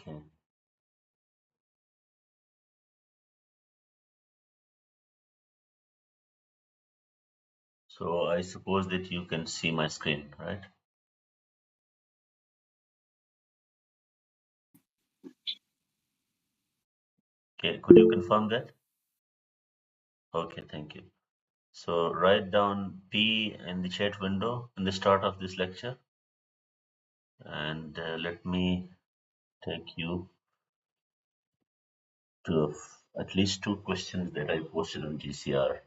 Okay. So I suppose that you can see my screen, right? Okay. Could you confirm that? Okay. Thank you. So write down P in the chat window in the start of this lecture, and let me take you to at least two questions that I posted on GCR.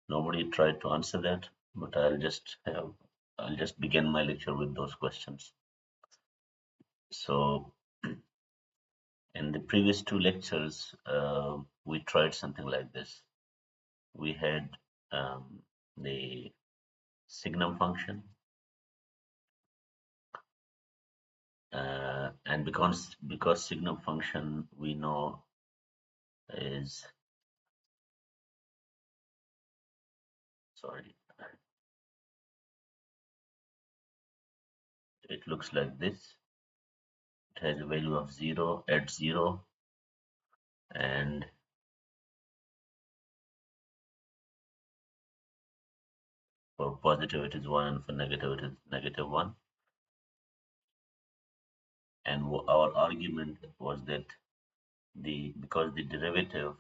Nobody tried to answer that, but I'll just begin my lecture with those questions. So in the previous two lectures, we tried something like this. We had the signum function, and because signum function we know is, sorry, it looks like this. It has a value of 0 at 0, and for positive it is 1, and for negative it is -1. And our argument was that because the derivative,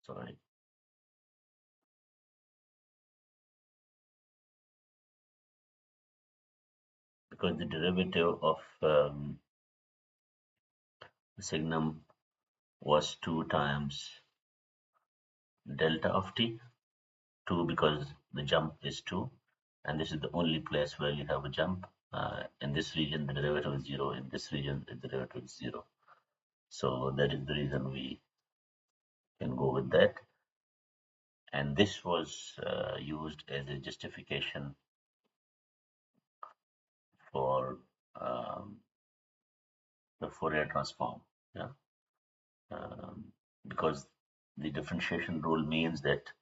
sorry, because the derivative of signum was 2 times delta of t, 2 because the jump is 2, and this is the only place where you have a jump. In this region the derivative is 0, in this region the derivative is 0. So that is the reason we can go with that. And this was used as a justification for the Fourier transform. Yeah, because the differentiation rule means that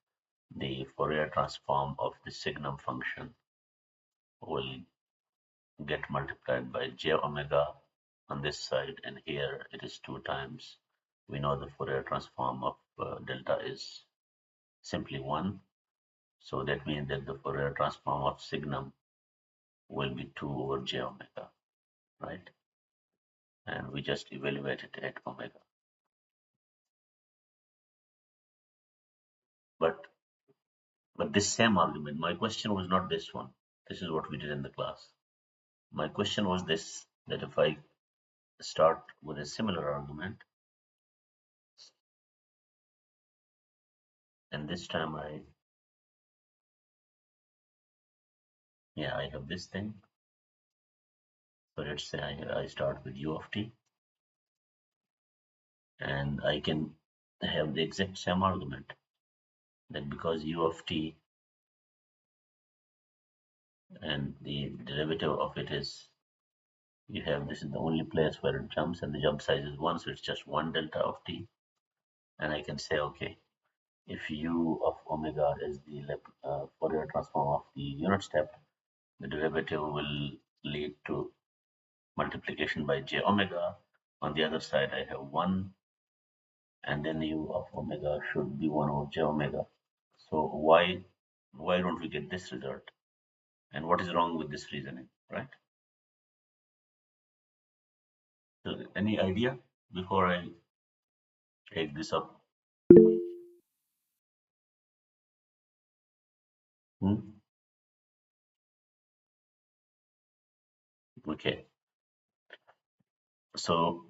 the Fourier transform of the signum function will get multiplied by j omega on this side, and here it is 2 times. We know the Fourier transform of delta is simply 1. So that means that the Fourier transform of signum will be 2 over j omega, right? And we just evaluate it at omega. But this same argument, my question was not this one. This is what we did in the class. My question was this, that if I start with a similar argument, and this time I have this thing. So let's say I start with u of t, and I can have the exact same argument that because u of t and the derivative of it is, you have, this is the only place where it jumps, and the jump size is 1, so it's just 1 delta of t. And I can say, okay, if u of omega is the Fourier transform of the unit step, the derivative will lead to multiplication by j omega. On the other side, I have 1, and then u of omega should be 1 over j omega. So why don't we get this result? And what is wrong with this reasoning, right? So any idea before I take this up? Hmm? Okay. So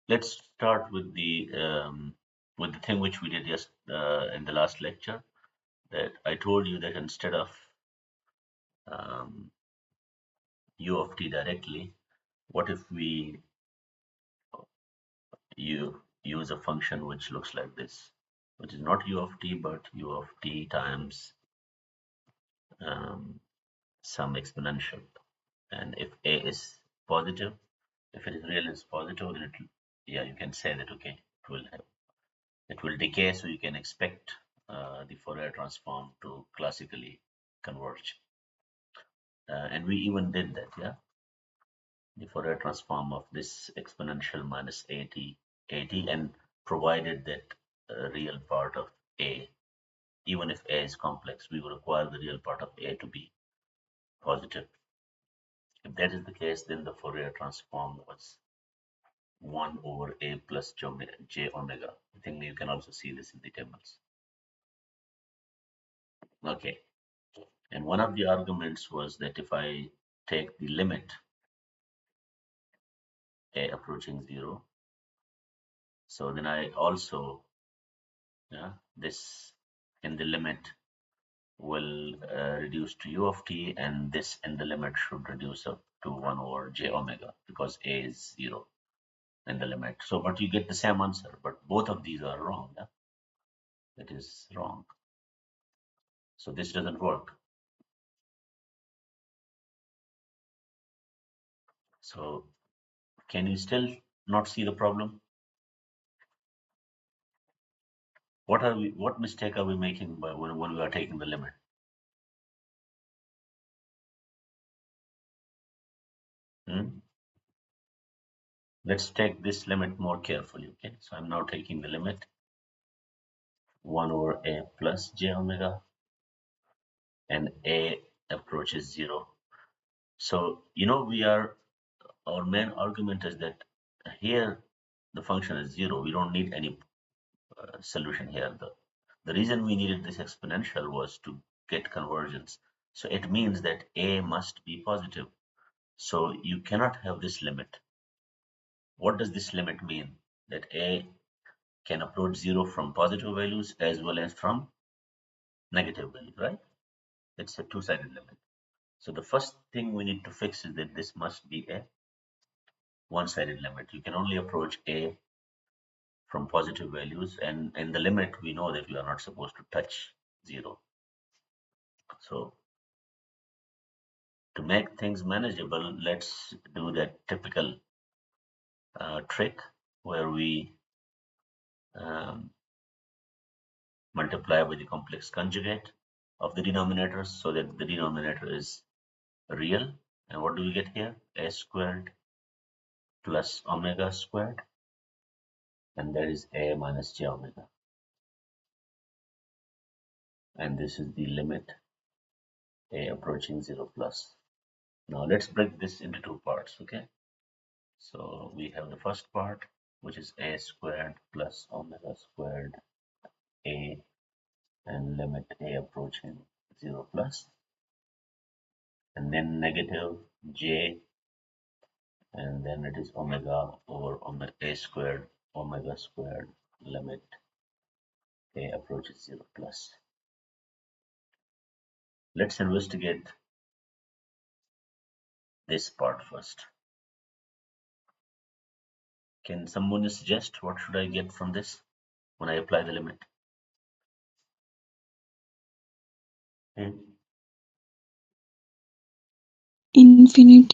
let's start with the thing which we did just in the last lecture. That I told you that instead of um, u of t directly, what if we use a function which looks like this, which is not u of t but u of t times some exponential. And if a is positive, if it is real, it's positive, then you can say that okay, it will decay, so you can expect the Fourier transform to classically converge. and we even did that, yeah? The Fourier transform of this exponential minus 80, and provided that real part of A, even if A is complex, we will require the real part of A to be positive. If that is the case, then the Fourier transform was 1 over A plus j omega. I think you can also see this in the tables. Okay. And one of the arguments was that if I take the limit A approaching 0, so then I also, yeah, this in the limit will reduce to u of t, and this in the limit should reduce up to 1 over j omega because A is 0 in the limit. So, but you get the same answer, but both of these are wrong. Yeah? It is wrong. So this doesn't work. So can you still not see the problem? What mistake are we making by when we are taking the limit? Hmm? Let's take this limit more carefully. Okay, so I'm now taking the limit 1 over A plus j omega, and A approaches 0. So, our main argument is that here the function is 0. We don't need any solution here. The reason we needed this exponential was to get convergence. So it means that A must be positive. So you cannot have this limit. What does this limit mean? That A can approach 0 from positive values as well as from negative values, right? It's a two-sided limit. So the first thing we need to fix is that this must be a one-sided limit. You can only approach A from positive values, and in the limit we know that we are not supposed to touch 0. So to make things manageable, let's do that typical trick where we um, multiply by the complex conjugate of the denominators so that the denominator is real. And what do we get here? A squared plus omega squared, and that is A minus j omega. And this is the limit A approaching 0 plus. Now let's break this into two parts, okay? So we have the first part, which is A squared plus omega squared A, and limit A approaching 0 plus, and then negative j, and then it is omega over omega A squared limit A approaches 0 plus. Let's investigate this part first. Can someone suggest what should I get from this when I apply the limit? Hmm? Infinite.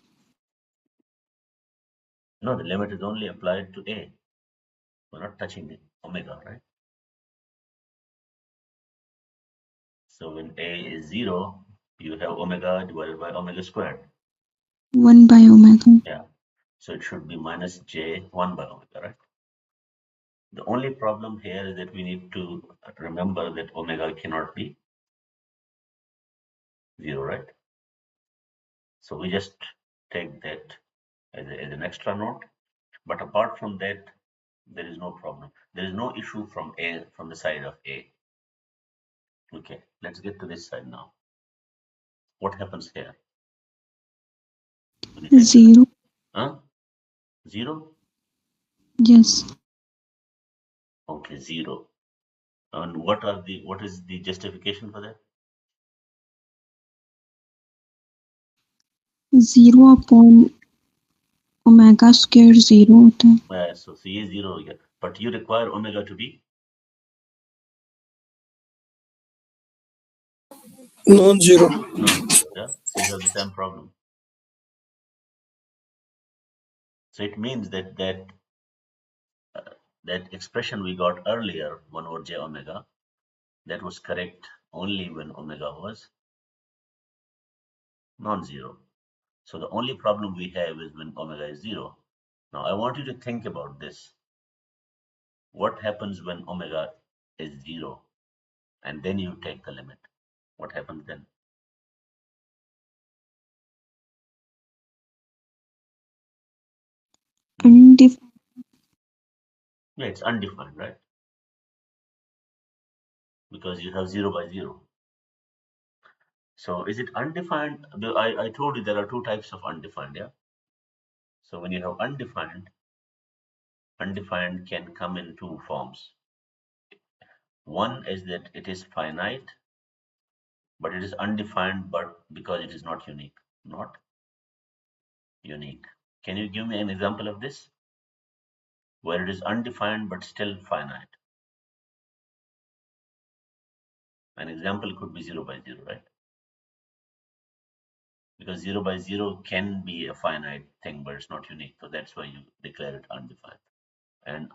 No, the limit is only applied to A. We're not touching the omega, right? So when A is 0, you have omega divided by omega squared. 1 by omega. Yeah. So it should be minus j 1 by omega, right? The only problem here is that we need to remember that omega cannot be 0, right? So we just take that as an extra note. But apart from that, there is no problem. There is no issue from the side of A. Okay, let's get to this side now. What happens here when you take the limit? 0. Huh? 0? Yes. Okay, 0. And what is the justification for that? 0 upon omega square 0 होता है. So C is 0 here, but you require omega to be Non-zero. non-zero. Yeah, so you have the same problem. So it means that expression we got earlier, 1 over j omega, that was correct only when omega was non-zero. So the only problem we have is when omega is zero. Now I want you to think about this. What happens when omega is zero and then you take the limit? What happens then? Hmm? Undefined. Yeah, it's undefined, right? Because you have 0 by 0. So is it undefined? I told you there are two types of undefined, yeah? So when you have undefined, undefined can come in two forms. One is that it is finite, but it is undefined, but because it is not unique. Not unique. Can you give me an example of this? Where it is undefined but still finite. An example could be 0 by 0, right? Because 0 by 0 can be a finite thing, but it's not unique. So that's why you declare it undefined. And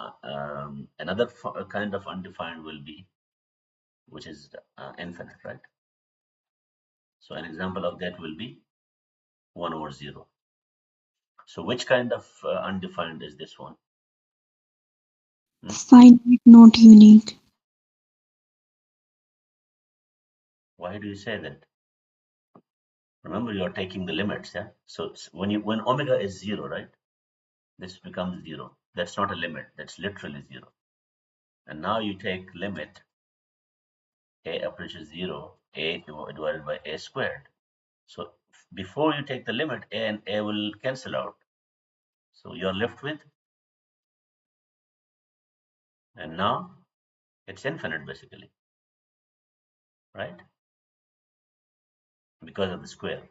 another kind of undefined will be, which is infinite, right? So an example of that will be 1 over 0. So which kind of undefined is this one? Hmm? Finite, not unique. Why do you say that? Remember, you are taking the limits, yeah? So when omega is 0, right? This becomes 0. That's not a limit. That's literally 0. And now you take limit a approaches 0, a divided by a squared. So before you take the limit, a and a will cancel out. So you're left with, and now it's infinite basically, right? Because of the square.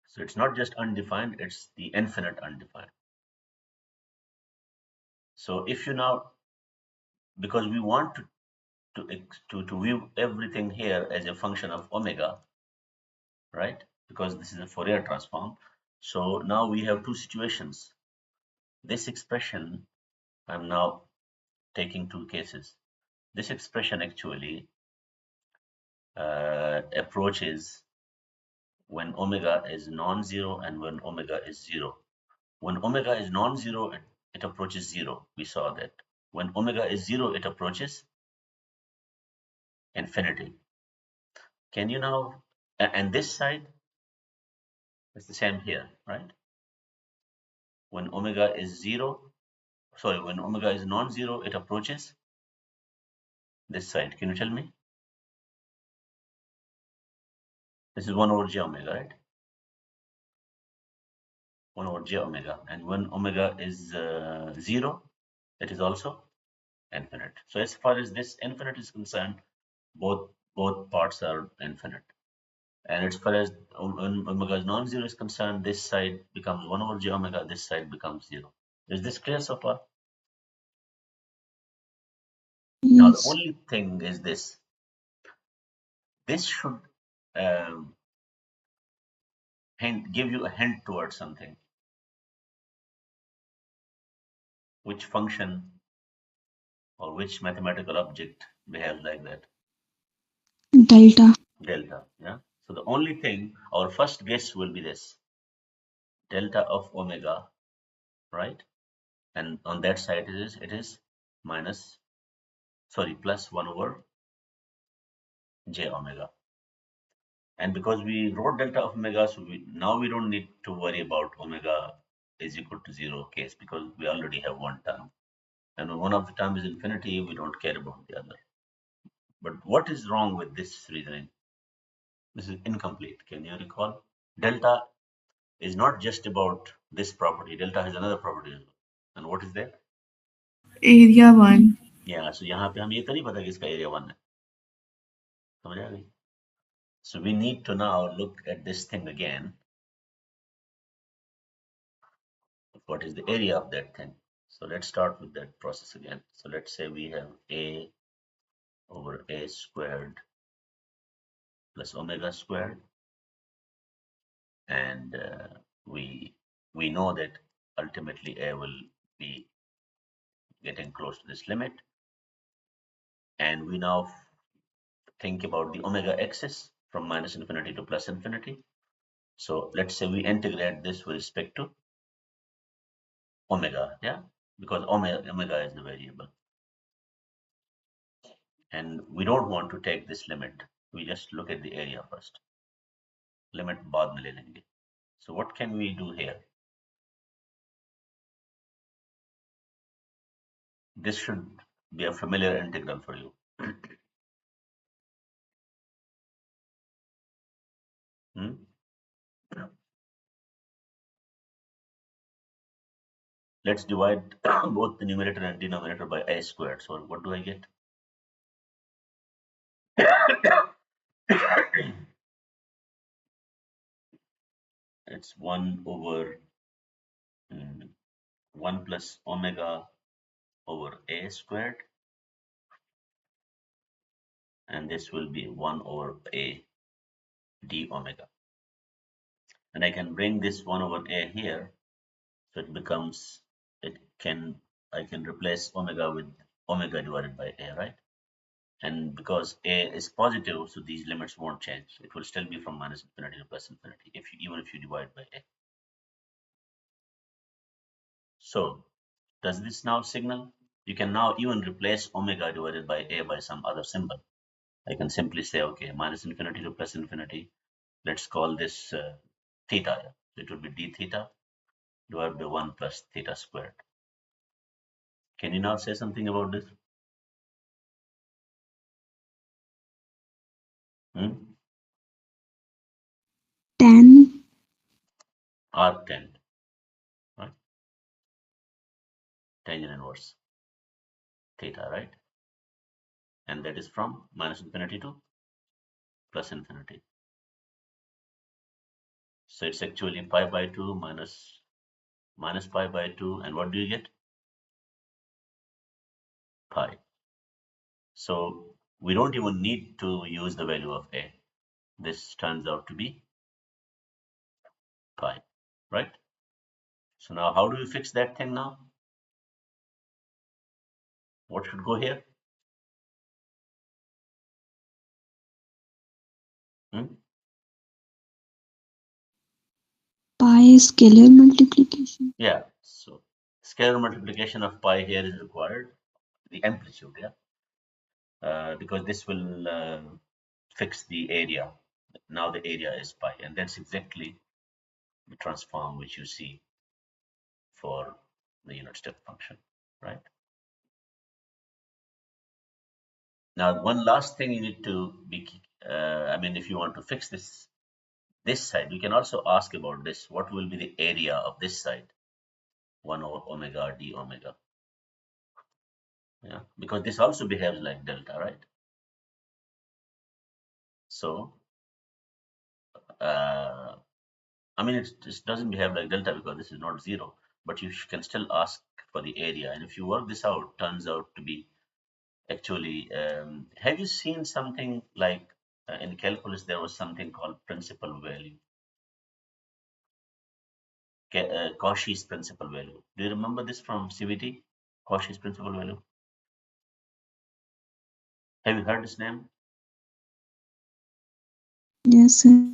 So it's not just undefined, it's the infinite undefined. So if you now, because we want to view everything here as a function of omega, right? Because this is a Fourier transform. So now we have two situations. This expression, I'm now taking two cases. This expression actually approaches when omega is non-zero and when omega is zero. When omega is non-zero, it approaches zero. We saw that. When omega is zero, it approaches infinity. Can you now, and this side is the same here, right? When omega is zero, sorry, when omega is non-zero, it approaches this side. Can you tell me? This is 1 over j omega, right? 1 over j omega. And when omega is 0, it is also infinite. So as far as this infinite is concerned, both parts are infinite. And as far as when omega is non-zero is concerned, this side becomes 1 over j omega, this side becomes 0. Is this clear so far? Now the Yes. only thing is this. This should um, give you a hint towards something. Which function or which mathematical object behaves like that? Delta. Delta. Yeah. So the only thing, our first guess will be this: delta of omega, right? And on that side it is minus, sorry, plus 1 over j omega. And because we wrote delta of omega, so now we don't need to worry about omega is equal to 0 case because we already have one term. And when one of the term is infinity, we don't care about the other. But what is wrong with this reasoning? This is incomplete. Can you recall? Delta is not just about this property. Delta has another property as well. And what is that? Area 1. Yeah, so यहाँ पे हम ये तो नहीं पता कि इसका area 1 है. समझ आ गई? So we need to now look at this thing again. What is the area of that thing? So let's start with that process again. So let's say we have a over a squared plus omega squared, and we know that ultimately a will be getting close to this limit, and we now think about the omega axis from minus infinity to plus infinity. So let's say we integrate this with respect to omega, yeah, because omega is the variable. And we don't want to take this limit. We just look at the area first. Limit बाद में ले लेंगे. So what can we do here? This should be a familiar integral for you. Hmm? Let's divide both the numerator and denominator by a squared. So what do I get? It's 1 over 1 plus omega over a squared, and this will be 1 over a d omega. And I can bring this 1 over a here, so it becomes, I can replace omega with omega divided by a, right? And because a is positive, so these limits won't change. It will still be from minus infinity to plus infinity, even if you divide by a. So does this now signal? You can now even replace omega divided by a by some other symbol. I can simply say, okay, minus infinity to plus infinity. Let's call this theta. It will be d theta divided by 1 plus theta squared. Can you now say something about this? Hmm? Tan Arctan, right? Tangent inverse theta, right? And that is from minus infinity to plus infinity. So it's actually pi by 2 minus pi by 2. And what do you get? Pi. So we don't even need to use the value of a. This turns out to be pi, right? So now how do we fix that thing now? What should go here? Hmm? pi scalar multiplication. Yeah, so scalar multiplication of pi here is required, the amplitude, yeah, because this will fix the area. Now the area is pi, and that's exactly the transform which you see for the unit step function, right? Now, one last thing you need to be, I mean, if you want to fix this side, we can also ask about this. What will be the area of this side? 1 over omega d omega. Yeah, because this also behaves like delta, right? So, I mean, it doesn't behave like delta because this is not zero, but you can still ask for the area. And if you work this out, turns out to be actually, have you seen something like in calculus, there was something called principal value, Cauchy's principal value. Do you remember this from CVT? Cauchy's principal value. Have you heard this name? Yes, sir.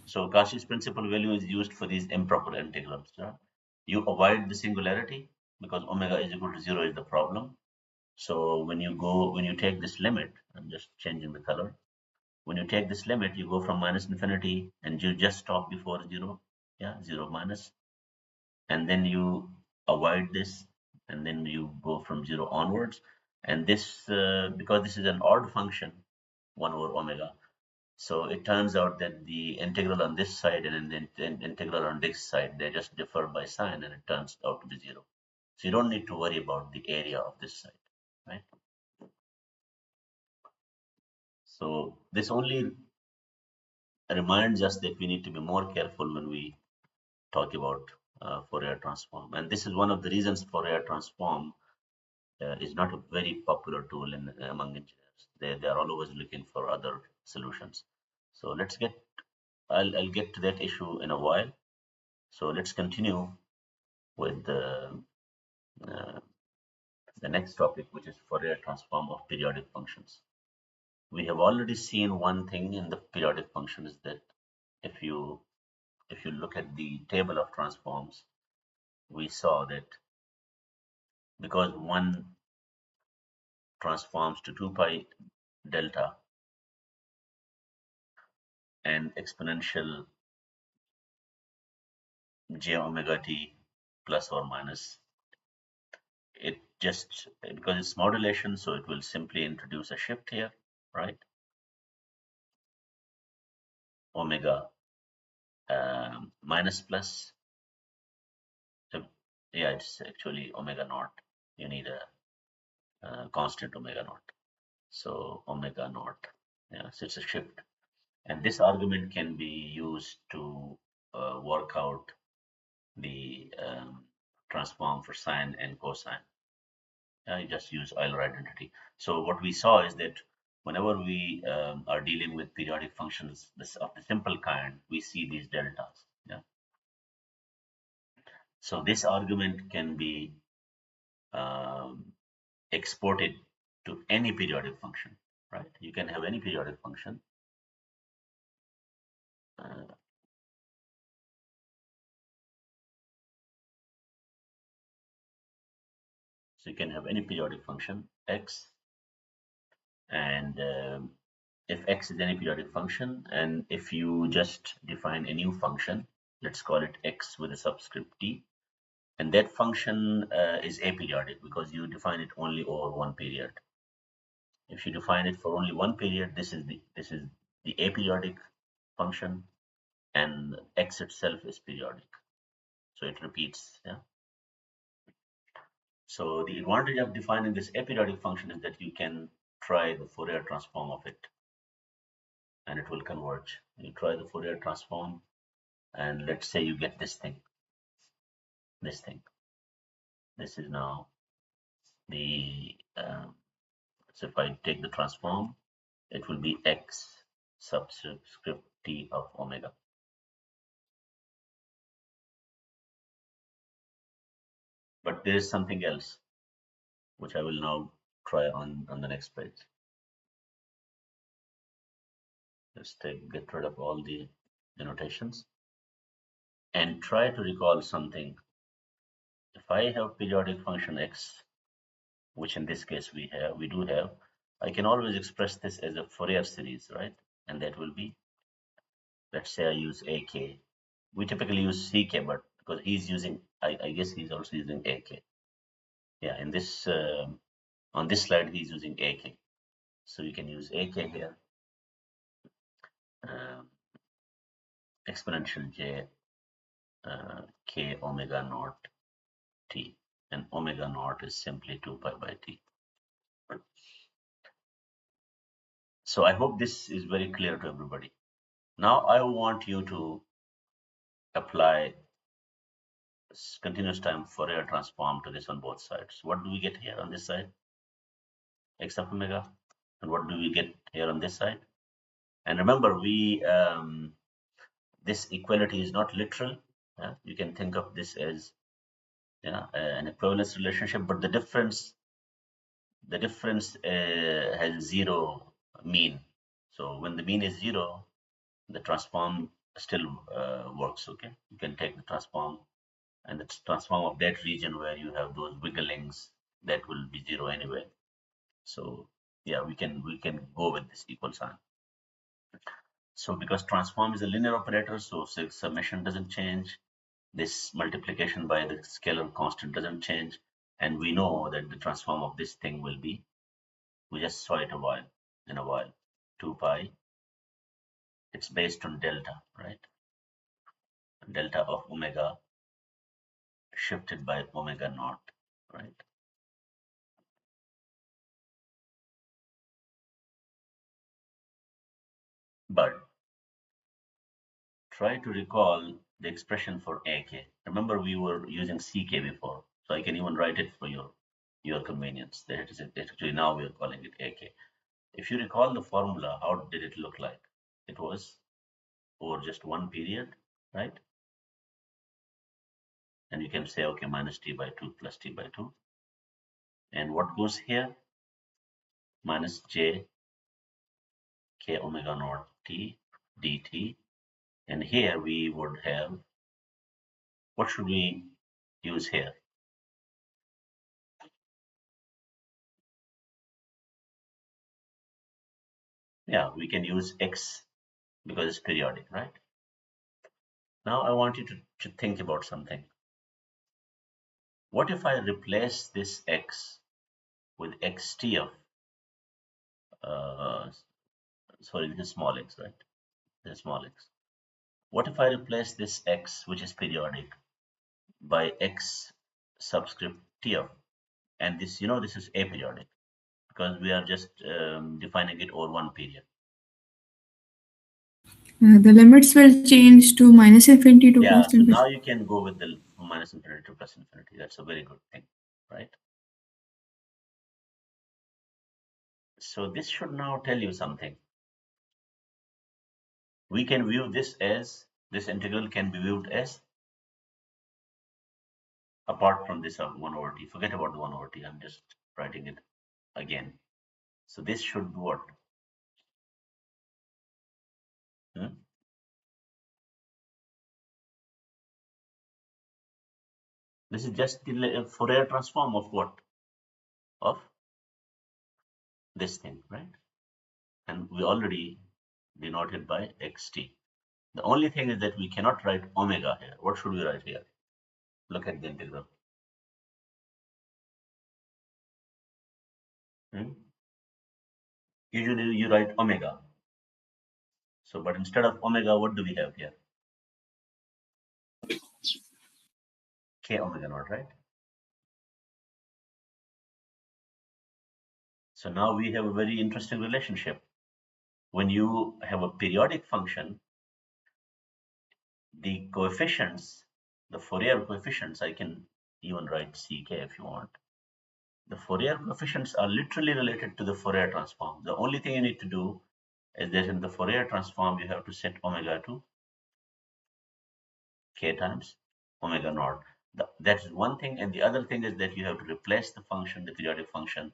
So Cauchy's principal value is used for these improper integrals. You avoid the singularity because omega is equal to zero is the problem. So when you take this limit, I'm just changing the color. When you take this limit, you go from minus infinity and you just stop before zero. Yeah, zero minus, and then you avoid this, and then you go from zero onwards. And this, because this is an odd function, 1 over omega, so it turns out that the integral on this side and the integral on this side, they just differ by sign, and it turns out to be zero. So you don't need to worry about the area of this side, right? So this only reminds us that we need to be more careful when we talk about Fourier transform. And this is one of the reasons Fourier transform is not a very popular tool among engineers. They are always looking for other solutions. So I'll get to that issue in a while. So let's continue with uh, the next topic, which is Fourier transform of periodic functions. we have already seen one thing in the periodic function is that if you look at the table of transforms, we saw that because one transforms to 2 pi delta and exponential j omega t plus or minus, it just because it's modulation, so it will simply introduce a shift here, right? Omega minus plus. Yeah, it's actually omega naught. You need a constant omega naught. So omega naught. Yeah, so it's a shift. And this argument can be used to work out the transform for sine and cosine. You just use Euler identity. So what we saw is that whenever we are dealing with periodic functions of the simple kind, we see these deltas. Yeah. So this argument can be um, exported to any periodic function, right? You can have any periodic function. So you can have any periodic function x, and if x is any periodic function, and if you just define a new function, let's call it x with a subscript t, and that function is aperiodic because you define it only over one period. If you define it for only one period, this is the aperiodic function, and x itself is periodic, so it repeats. Yeah. So the advantage of defining this aperiodic function is that you can try the Fourier transform of it, and it will converge. You try the Fourier transform, and let's say you get this thing. This thing. This is now the. So if I take the transform, it will be x subscript t of omega. But there is something else, which I will now try on the next page. Let's get rid of all the annotations and try to recall something. If I have periodic function x, which in this case we do have, I can always express this as a Fourier series, right? And that will be, let's say I use ak. We typically use ck, but because he's using, I guess he's also using ak. Yeah, in this on this slide he's using ak, so you can use ak here. Um, exponential j k omega naught t, and omega naught is simply 2 pi by t. So I hope this is very clear to everybody. Now I want you to apply continuous time Fourier transform to this on both sides. What do we get here on this side? X of omega. And what do we get here on this side? And remember, this equality is not literal. You can think of this as an equivalence relationship, but the difference has zero mean. So when the mean is zero, the transform still works. Okay, you can take the transform, and the transform of that region where you have those wigglings, that will be zero anyway. So yeah, we can go with this equal sign. So because transform is a linear operator, so summation doesn't change. This multiplication by the scalar constant doesn't change, and we know that the transform of this thing will be, we just saw it in a while, 2 pi. It's based on delta, right? Delta of omega shifted by omega naught, right? But try to recall the expression for AK. Remember, we were using CK before, so I can even write it for your convenience. That is actually now we are calling it AK. If you recall the formula, how did it look like? It was over just one period, right? And you can say, okay, minus t by 2 plus t by 2. And what goes here? Minus j k omega naught t dt. And here we would have, what should we use here? Yeah, we can use x because it's periodic, right? Now I want you to think about something. What if I replace this x with xt of, uh, sorry, this is small x, right? This is small x. What if I replace this x, which is periodic, by x subscript t of, and this, this is aperiodic because we are just defining it over one period. The limits will change to minus infinity to Yeah, plus so infinity. now you can go with the minus infinity to plus infinity. That's a very good thing, right? So this should now tell you something. We can view this as, this integral can be viewed as, apart from this 1 over t. Forget about the 1 over t. I'm just writing it again. So this should be what? Hmm? This is just the Fourier transform of what? Of this thing, right? And we already denoted by xt. The only thing is that we cannot write omega here. What should we write here? Look at the integral. Hmm? Usually you write omega. So, but instead of omega, what do we have here? K omega naught, right? So now we have a very interesting relationship. When you have a periodic function, the coefficients, the Fourier coefficients, I can even write ck if you want. The Fourier coefficients are literally related to the Fourier transform. The only thing you need to do is that in the Fourier transform, you have to set omega to k times omega naught. That is one thing. And the other thing is that you have to replace the function, the periodic function,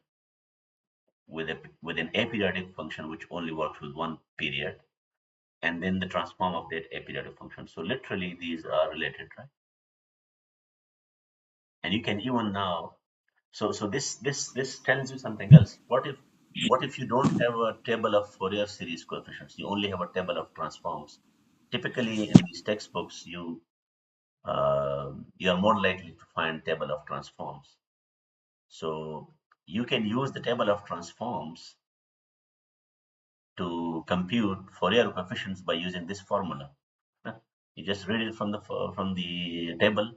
with an aperiodic function which only works with one period, and then the transform of that aperiodic function. So literally these are related, right? And you can even now, so this tells you something else. What if you don't have a table of Fourier series coefficients? You only have a table of transforms. Typically in these textbooks, you are more likely to find table of transforms. So you can use the table of transforms to compute Fourier coefficients by using this formula. You just read it from the table,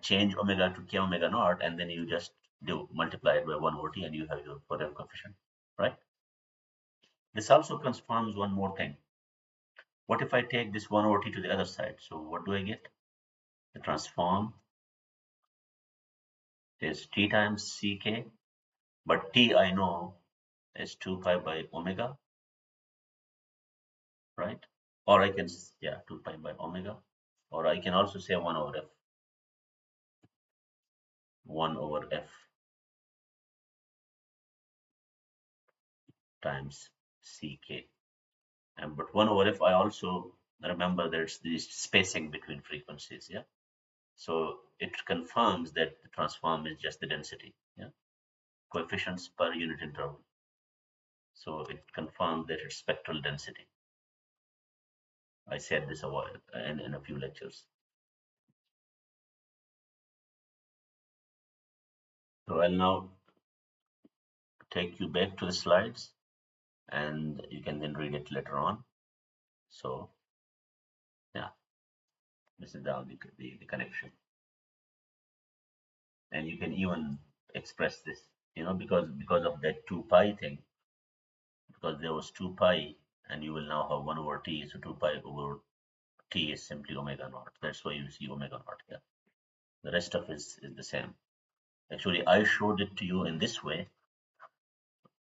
change omega to k omega naught, and then you just do multiply it by 1 over t, and you have your Fourier coefficient, right? This also confirms one more thing. What if I take this 1 over t to the other side? So what do I get? The transform is t times ck, but t I know is 2 pi by omega, right? Or I can, yeah, 2 pi by omega, or I can also say 1 over f, 1 over f times ck. And but 1 over f, I also remember there's this spacing between frequencies, yeah. So it confirms that the transform is just the density, yeah, coefficients per unit interval. So it confirms that it's spectral density. I said this a while in a few lectures. So I'll now take you back to the slides, and you can then read it later on. So yeah, this is now the connection, and you can even express this, because of that 2 pi thing, because there was 2 pi, and you will now have 1 over t. So 2 pi over t is simply omega naught. That's why you see omega naught here. The rest of it is the same. Actually, I showed it to you in this way,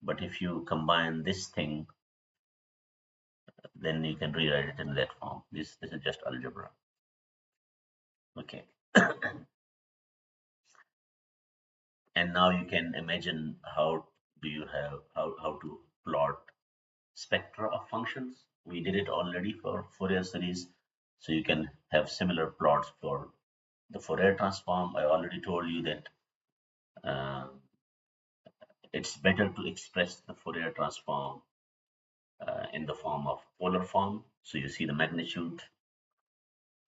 but if you combine this thing, then you can rewrite it in that form. This is just algebra. Okay. And now you can imagine how do you have how to plot spectra of functions. We did it already for Fourier series, so you can have similar plots for the Fourier transform. I already told you that uh, it's better to express the Fourier transform in the form of polar form. So you see the magnitude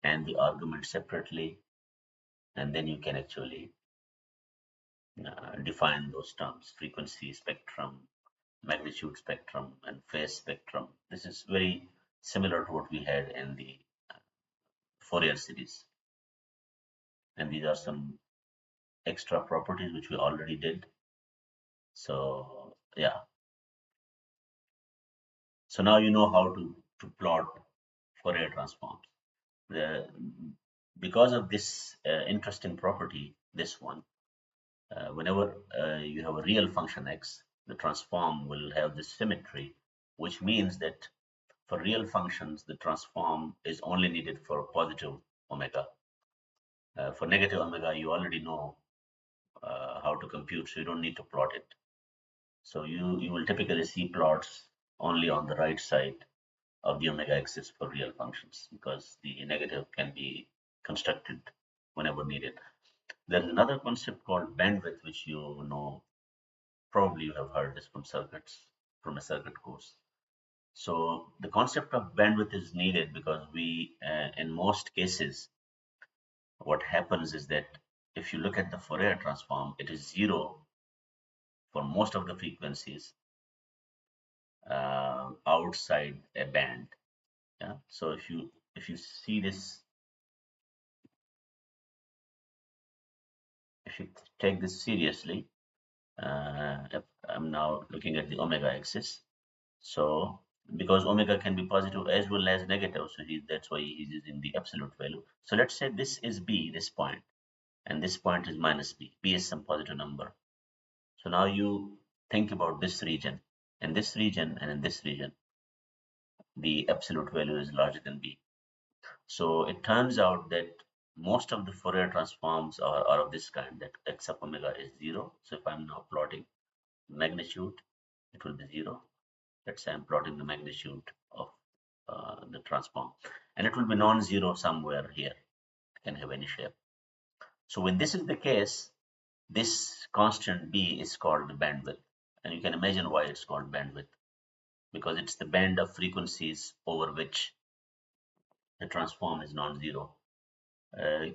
and the argument separately, and then you can actually define those terms: frequency spectrum, magnitude spectrum, and phase spectrum. This is very similar to what we had in the Fourier series. And these are some extra properties which we already did. So yeah, so now you know how to plot Fourier transforms. The, because of this interesting property, this one, whenever you have a real function x, the transform will have this symmetry, which means that for real functions, the transform is only needed for positive omega. For negative omega, you already know how to compute, so you don't need to plot it. So you will typically see plots only on the right side of the omega axis for real functions, because the negative can be constructed whenever needed. There's another concept called bandwidth, which you know, probably you have heard this from circuits, from a circuit course. So the concept of bandwidth is needed because we, in most cases, what happens is that if you look at the Fourier transform, it is zero for most of the frequencies outside a band. Yeah. So if you see this, if you take this seriously, I'm now looking at the omega axis. So because omega can be positive as well as negative, so that's why he's using the absolute value. So let's say this is B, this point, and this point is minus B. B is some positive number. So now you think about this region. In this region and in this region, the absolute value is larger than B. So it turns out that most of the Fourier transforms are of this kind, that x of omega is 0. So if I'm now plotting magnitude, it will be 0. Let's say I'm plotting the magnitude of the transform, and it will be non-zero somewhere here. It can have any shape. So when this is the case, this constant B is called the bandwidth. And you can imagine why it's called bandwidth, because it's the band of frequencies over which the transform is non-zero.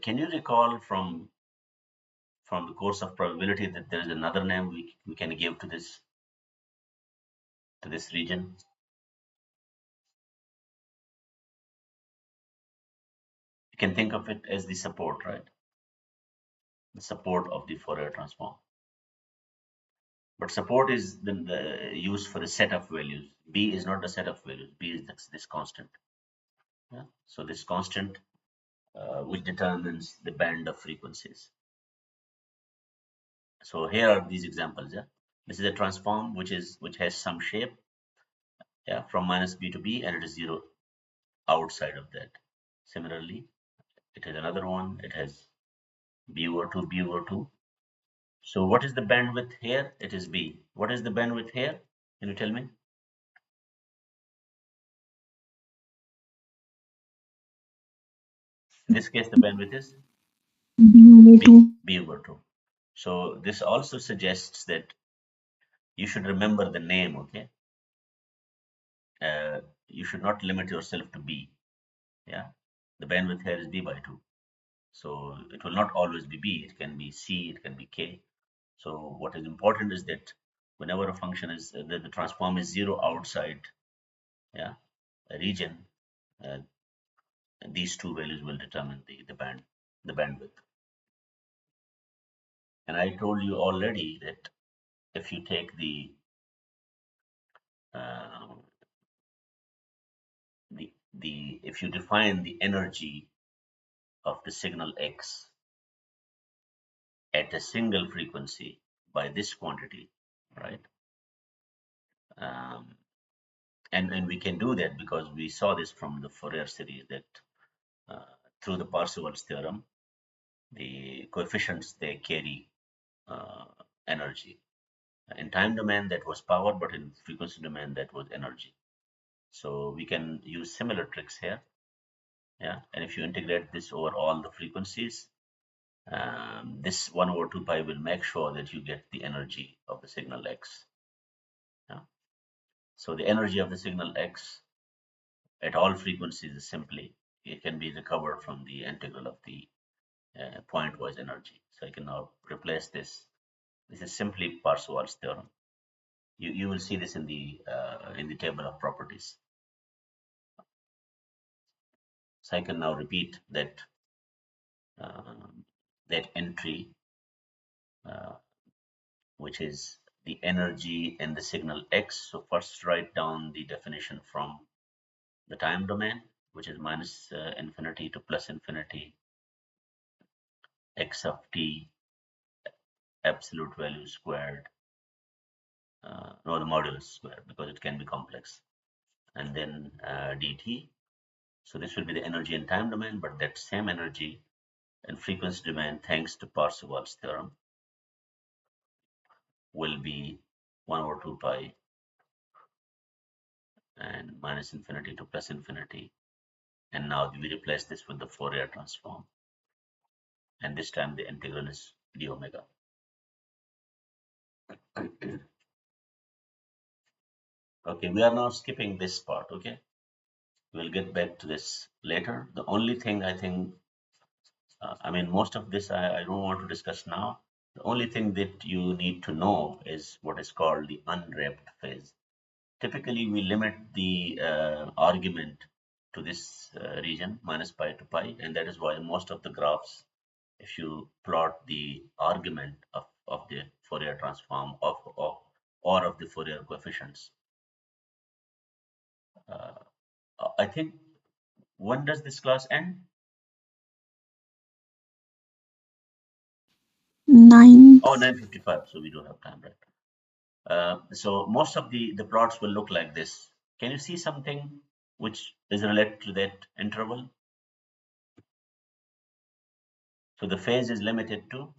Can you recall from the course of probability that there is another name we can give to this region? You can think of it as the support, right? The support of the Fourier transform. But support is the used for a set of values. B is not the set of values. B is this constant. Yeah? So this constant which determines the band of frequencies. So here are these examples. Yeah, this is a transform which has some shape. Yeah, from minus B to B, and it is 0 outside of that. Similarly, it has another one. It has B over 2, B over 2. So what is the bandwidth here? It is B. What is the bandwidth here? Can you tell me? In this case, the bandwidth is B over 2. So this also suggests that you should remember the name, okay? You should not limit yourself to B. Yeah, the bandwidth here is B by 2. So it will not always be B. It can be C, it can be K. So what is important is that whenever a function is, the transform is 0 outside, yeah, a region, uh, these two values will determine the bandwidth. And I told you already that if you take uh, if you define the energy of the signal x at a single frequency by this quantity, right? Um, and we can do that because we saw this from the Fourier series, that through the Parseval's theorem, the coefficients, they carry uh, energy. In time domain, that was power, but in frequency domain, that was energy. So we can use similar tricks here. Yeah, and if you integrate this over all the frequencies, this 1 over 2 pi will make sure that you get the energy of the signal x. Yeah? So the energy of the signal x at all frequencies is simply, it can be recovered from the integral of the point-wise energy. So I can now replace this. This is simply Parseval's theorem. You will see this in the table of properties. So I can now repeat um, that entry, uh, which is the energy in the signal x. So first write down the definition from the time domain, which is minus infinity to plus infinity x of t absolute value squared, no, the modulus squared, because it can be complex, and then dt. So this will be the energy in time domain, but that same energy in frequency domain, thanks to Parseval's theorem, will be 1 over 2 pi and minus infinity to plus infinity. And now we replace this with the Fourier transform. And this time the integral is d omega. Okay, we are now skipping this part, okay? We'll get back to this later. The only thing I think, I mean, most of this I don't want to discuss now. The only thing that you need to know is what is called the unwrapped phase. Typically, we limit the argument to this region, minus pi to pi, and that is why most of the graphs, if you plot the argument of the Fourier transform or of the Fourier coefficients, uh, I think, when does this class end? 9. Oh, 9:55, so we do have time, right? So most of the plots will look like this. Can you see something which is related to that interval? So the phase is limited to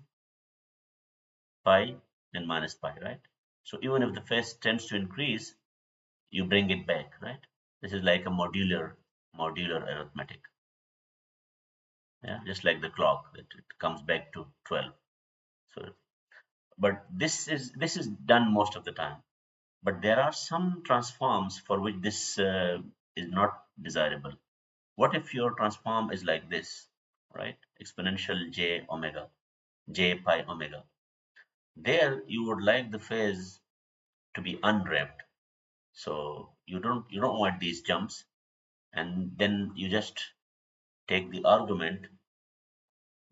pi and minus pi, right? So even if the phase tends to increase, you bring it back, right? This is like a modular arithmetic. Yeah, just like the clock, that it comes back to 12. So, but this is done most of the time. But there are some transforms for which this is not desirable. What if your transform is like this, right? Exponential j omega, j pi omega. There you would like the phase to be unwrapped. So you don't want these jumps, and then you just take the argument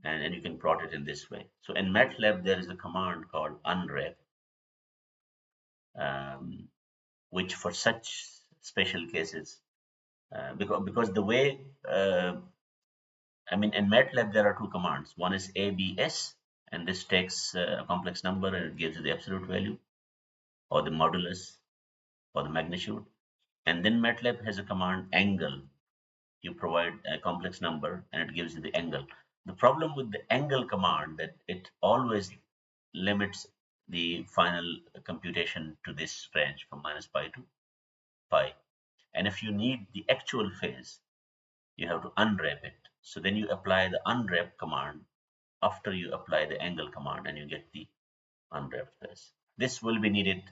and you can plot it in this way. So in MATLAB there is a command called unwrap, um, which for such special cases, because the way, I mean, in MATLAB there are two commands. One is ABS, and this takes a complex number and it gives you the absolute value or the modulus or the magnitude. And then MATLAB has a command angle. You provide a complex number and it gives you the angle. The problem with the angle command that it always limits the final computation to this range from minus pi to pi. And if you need the actual phase, you have to unwrap it. So then you apply the unwrap command after you apply the angle command and you get the unwrapped phase. This will be needed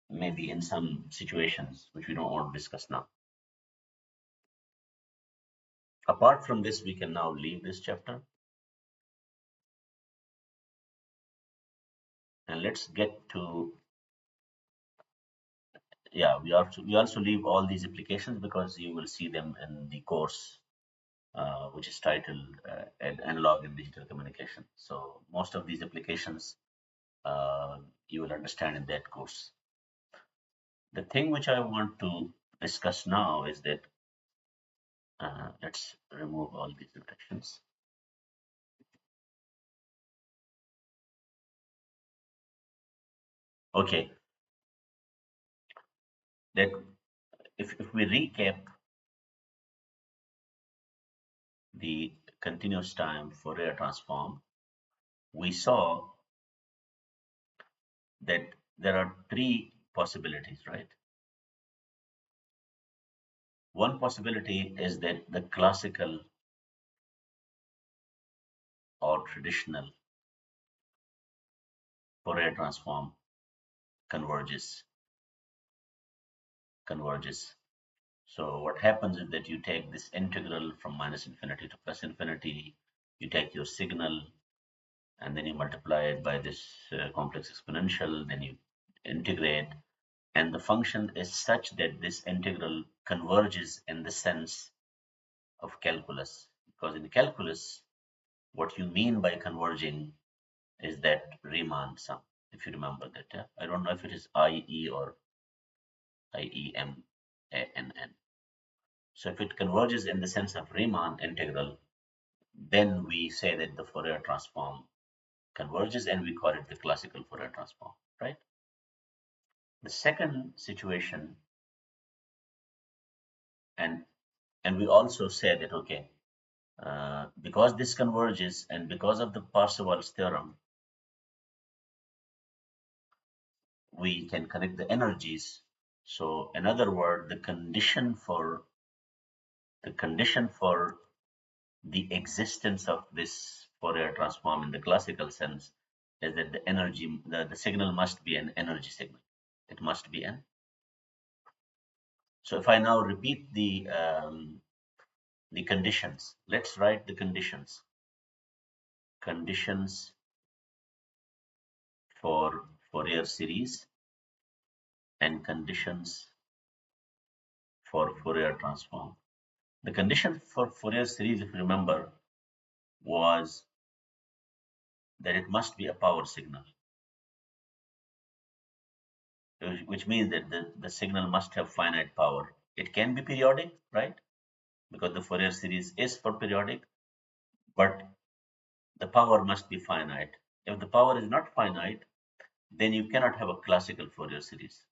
maybe in some situations which we don't want to discuss now. Apart from this, we can now leave this chapter and let's get to, yeah, we also leave all these applications because you will see them in the course, which is titled Analog and Digital Communication. So most of these applications you will understand in that course. The thing which I want to discuss now is that, let's remove all these restrictions. Okay, that if we recap the continuous time Fourier transform, we saw that there are three possibilities, right? One possibility is that the classical or traditional Fourier transform converges. Converges. So what happens is that you take this integral from minus infinity to plus infinity, you take your signal, and then you multiply it by this complex exponential, then you integrate, and the function is such that this integral converges in the sense of calculus. Because in calculus, what you mean by converging is that Riemann sum, if you remember that. Yeah? I don't know if it is IE or IEMANN. So if it converges in the sense of Riemann integral, then we say that the Fourier transform converges and we call it the classical Fourier transform, right? The second situation, and we also say that, okay, because this converges and because of the Parseval's theorem, we can connect the energies. So in other words, the condition for the existence of this Fourier transform in the classical sense is that the signal must be an energy signal. It must be an. So if I now repeat the conditions, let's write the conditions. Conditions for Fourier series and conditions for Fourier transform. The condition for Fourier series, if you remember, was that it must be a power signal, which means that the signal must have finite power. It can be periodic, right? Because the Fourier series is for periodic, but the power must be finite. If the power is not finite, then you cannot have a classical Fourier series.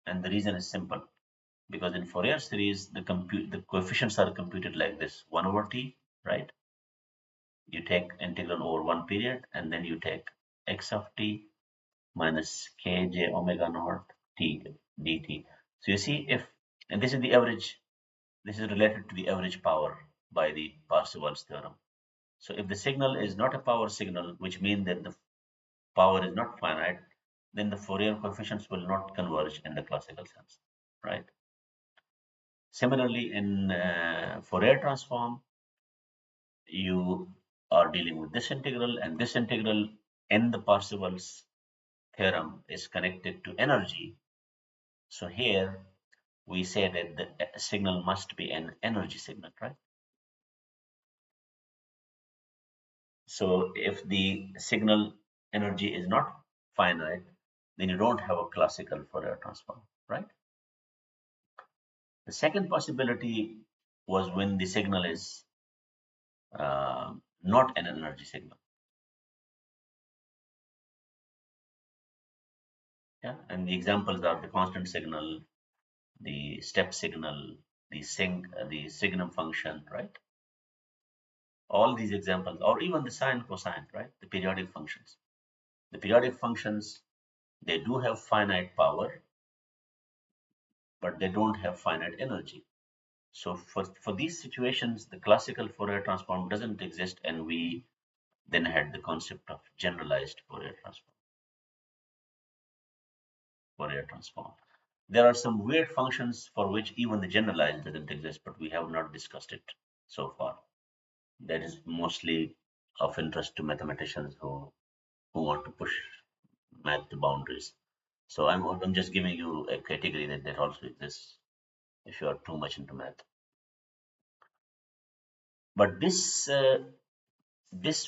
And the reason is simple. Because in Fourier series, the coefficients are computed like this: 1 over t, right? You take integral over one period, and then you take x of t minus kj omega naught t dt. So you see and this is the average, this is related to the average power by the Parseval's theorem. So if the signal is not a power signal, which means that the power is not finite, then the Fourier coefficients will not converge in the classical sense, right? Similarly, in Fourier transform, you are dealing with this integral, and this integral in the Parseval's theorem is connected to energy. So here we say that the signal must be an energy signal, right? So if the signal energy is not finite, then you don't have a classical Fourier transform, right? The second possibility was when the signal is not an energy signal. Yeah, and the examples are the constant signal, the step signal, the signum function, right? All these examples, or even the sine, cosine, right? The periodic functions. The periodic functions, they do have finite power, but they don't have finite energy. So for these situations, the classical Fourier transform doesn't exist, and we then had the concept of generalized Fourier transform. Fourier transform. There are some weird functions for which even the generalized doesn't exist, but we have not discussed it so far. That is mostly of interest to mathematicians who want to push math to boundaries. So I'm just giving you a category that also exists if you are too much into math. But this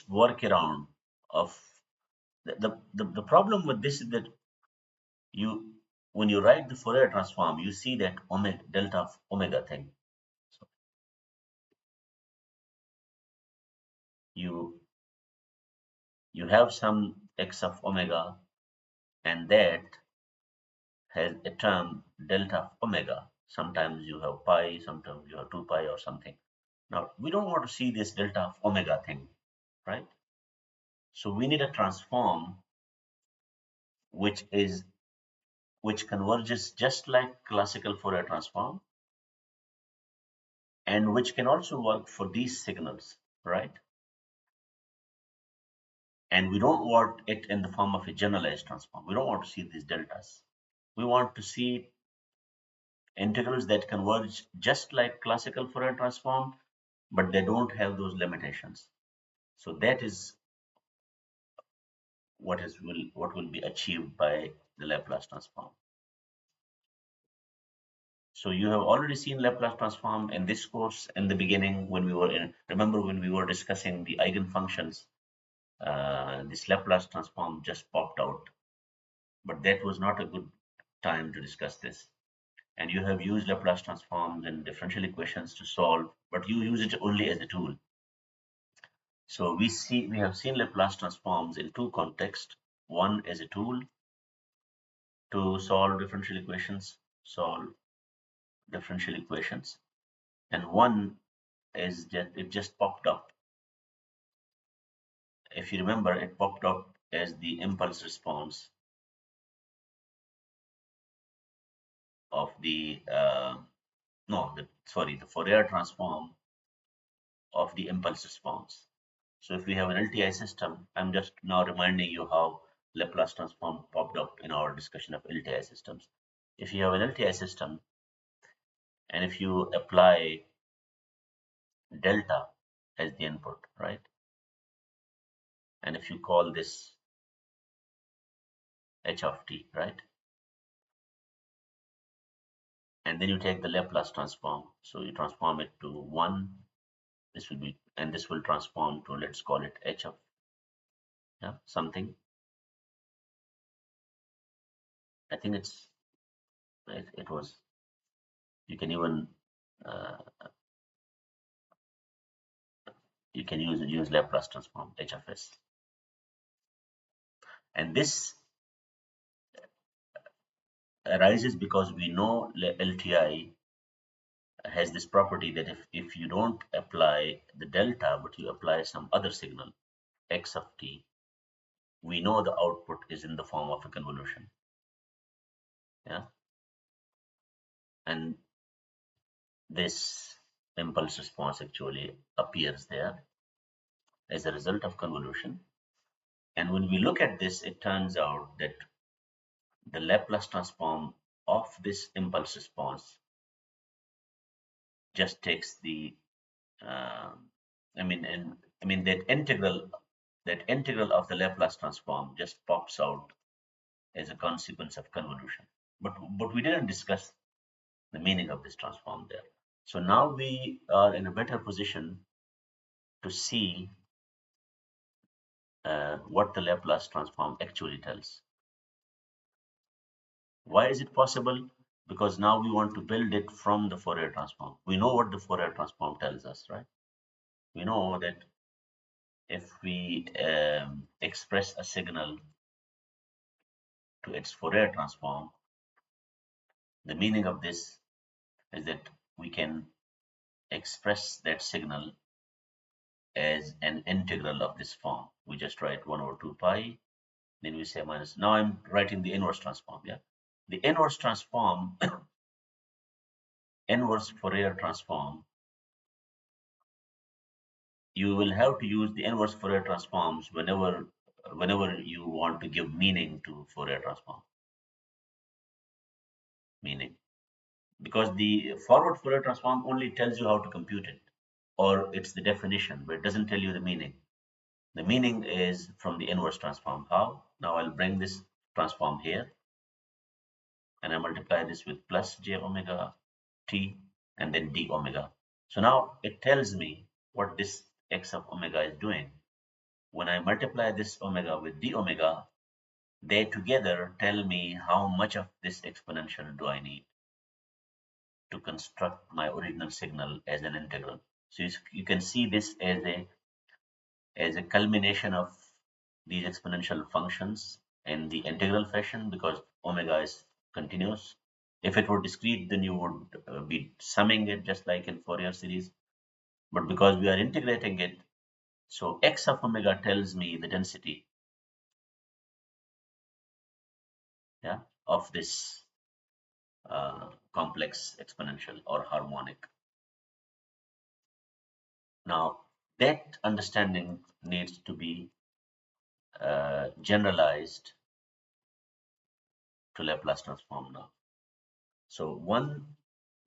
workaround of the problem with this is that you when you write the Fourier transform, you see that omega delta of omega thing. So you you have some x of omega, and that has a term delta of omega. Sometimes you have pi, sometimes you have 2 pi or something. Now we don't want to see this delta of omega thing, right? So we need a transform which is which converges just like classical Fourier transform, and which can also work for these signals, right? And we don't want it in the form of a generalized transform. We don't want to see these deltas. We want to see integrals that converge just like classical Fourier transform, but they don't have those limitations. So that is what will be achieved by the Laplace transform. So you have already seen Laplace transform in this course in the beginning when we were in, remember when we were discussing the eigenfunctions, this Laplace transform just popped out, but that was not a good time to discuss this. And you have used Laplace transforms and differential equations to solve, but you use it only as a tool. So we have seen Laplace transforms in two contexts. One as a tool to solve differential equations, and one is that it just popped up. If you remember, it popped up as the impulse response of the the Fourier transform of the impulse response. So if we have an LTI system, I'm just now reminding you how Laplace transform popped up in our discussion of LTI systems. If you have an LTI system and if you apply delta as the input, right? And if you call this h of t, right? And then you take the Laplace transform. So you transform it to 1. This will be, and this will transform to, let's call it h of something. I think it was, you can even uh, you can use Laplace transform h of s. And this arises because we know LTI has this property that if you don't apply the delta, but you apply some other signal, x of t, we know the output is in the form of a convolution. Yeah. And this impulse response actually appears there as a result of convolution. And when we look at this, it turns out that the Laplace transform of this impulse response just takes the that integral of the Laplace transform just pops out as a consequence of convolution. But we didn't discuss the meaning of this transform there. So now we are in a better position to see what the Laplace transform actually tells. Why is it possible? Because now we want to build it from the Fourier transform. We know what the Fourier transform tells us, right? We know that if we express a signal to its Fourier transform, the meaning of this is that we can express that signal as an integral of this form. We just write 1 over 2 pi, then we say minus. Now I'm writing the inverse transform. Yeah, the inverse transform, inverse Fourier transform. You will have to use the inverse Fourier transforms whenever you want to give meaning to Fourier transform. Meaning, because the forward Fourier transform only tells you how to compute it, or it's the definition, but it doesn't tell you the meaning. The meaning is from the inverse transform. How? Now I'll bring this transform here and I multiply this with plus j omega t and then d omega. So now it tells me what this x of omega is doing. When I multiply this omega with d omega, they together tell me how much of this exponential do I need to construct my original signal as an integral. So you can see this as a culmination of these exponential functions in the integral fashion because omega is continuous. If it were discrete, then you would be summing it just like in Fourier series. But because we are integrating it, so x of omega tells me the density, yeah, of this complex exponential or harmonic. Now, that understanding needs to be generalized to Laplace transform now. So one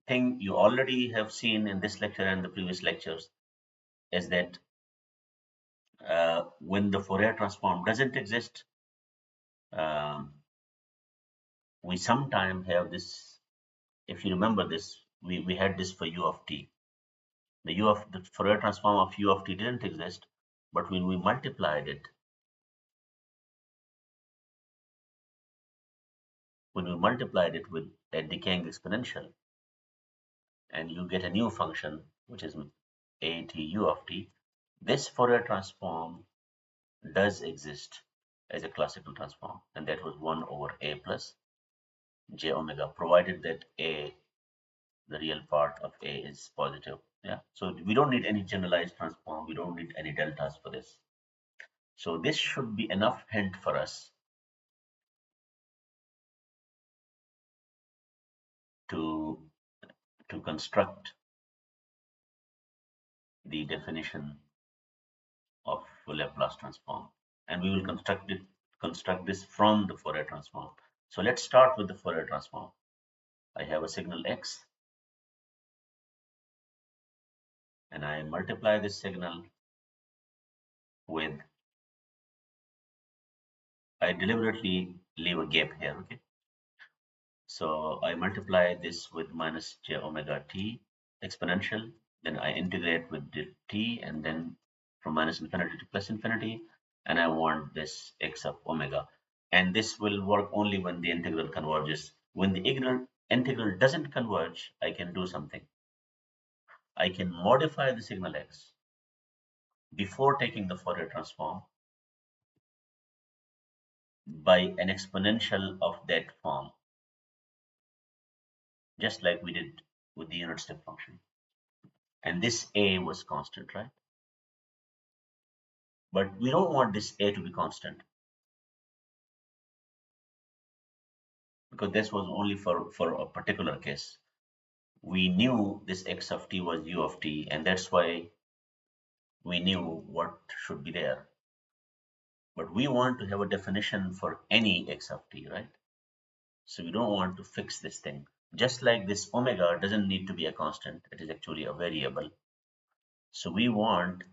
thing you already have seen in this lecture and the previous lectures is that when the Fourier transform doesn't exist, um, we sometimes have this. If you remember this, we had this for u of t. The Fourier transform of u of t didn't exist, but when we multiplied it, with a decaying exponential, and you get a new function which is at u of t, this Fourier transform does exist as a classical transform, and that was 1 over a plus j omega, provided that a, the real part of a, is positive. Yeah, so we don't need any generalized transform, we don't need any deltas for this. So this should be enough hint for us to construct the definition of Laplace transform, and we will construct this from the Fourier transform. So let's start with the Fourier transform. I have a signal x, and I multiply this signal with, I deliberately leave a gap here, okay? So I multiply this with minus j omega t exponential, then I integrate with the t, and then from minus infinity to plus infinity, and I want this x of omega. And this will work only when the integral converges. When the integral doesn't converge, I can do something. I can modify the signal x before taking the Fourier transform by an exponential of that form, just like we did with the unit step function. And this a was constant, right? But we don't want this a to be constant, because this was only for a particular case. We knew this x of t was u of t, and that's why we knew what should be there. But we want to have a definition for any x of t, right? So we don't want to fix this thing. Just like this omega doesn't need to be a constant, it is actually a variable. So we want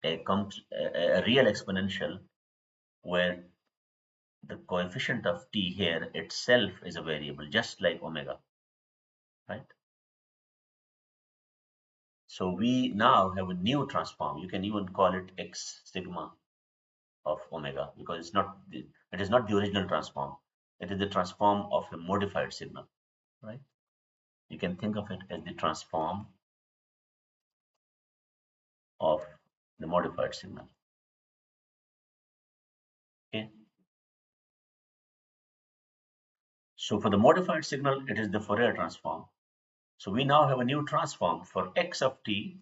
a real exponential where the coefficient of t here itself is a variable, just like omega, right? So we now have a new transform. You can even call it x sigma of omega, because it is not the original transform. It is the transform of a modified signal, right? You can think of it as the transform of the modified signal. Okay. So for the modified signal, it is the Fourier transform. So we now have a new transform for x of t.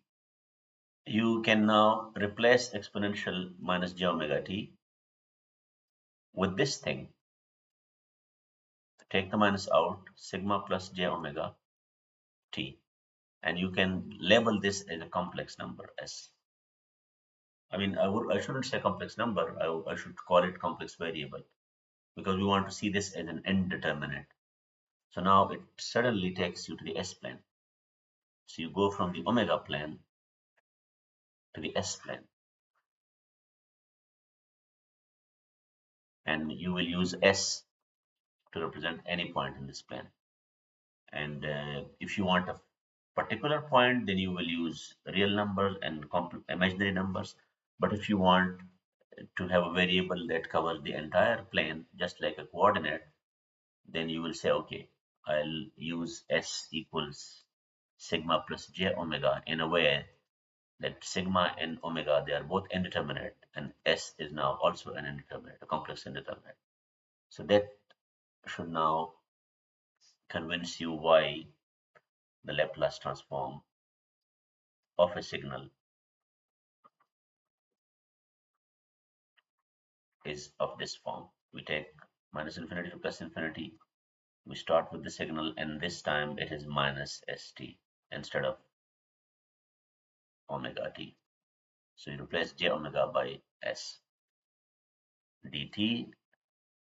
You can now replace exponential minus j omega t with this thing. Take the minus out, sigma plus j omega t, and you can label this as a complex number s. I mean, I shouldn't say complex number. I should call it complex variable, because we want to see this as an indeterminate. So now it suddenly takes you to the s plane. So you go from the omega plane to the s plane, and you will use s to represent any point in this plane. And if you want a particular point, then you will use real numbers and imaginary numbers. But if you want to have a variable that covers the entire plane, just like a coordinate, then you will say, okay, I'll use s equals sigma plus j omega, in a way that sigma and omega, they are both indeterminate, and s is now also an indeterminate, a complex indeterminate. So that should now convince you why the Laplace transform of a signal is of this form. We take minus infinity to plus infinity. We start with the signal, and this time it is minus st instead of omega t. So you replace j omega by s dt,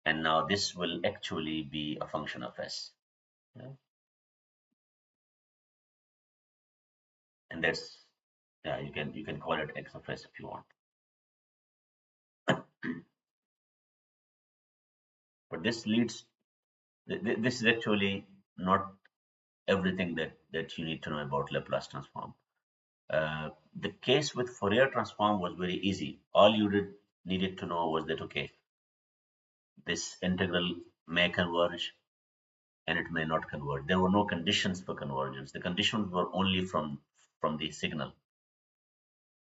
and now this will actually be a function of s. Yeah? And that's, yeah, you can call it x of s if you want. But this leads, this is actually not everything that you need to know about Laplace transform. The case with Fourier transform was very easy. All you needed to know was that, okay, this integral may converge and it may not converge. There were no conditions for convergence. The conditions were only from the signal.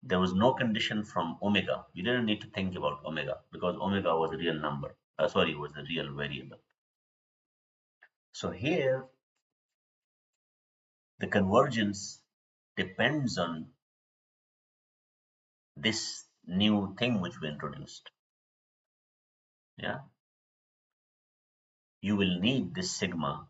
There was no condition from omega. You didn't need to think about omega because omega was a real number. Sorry, was a real variable. So here, the convergence depends on this new thing which we introduced. Yeah, you will need this sigma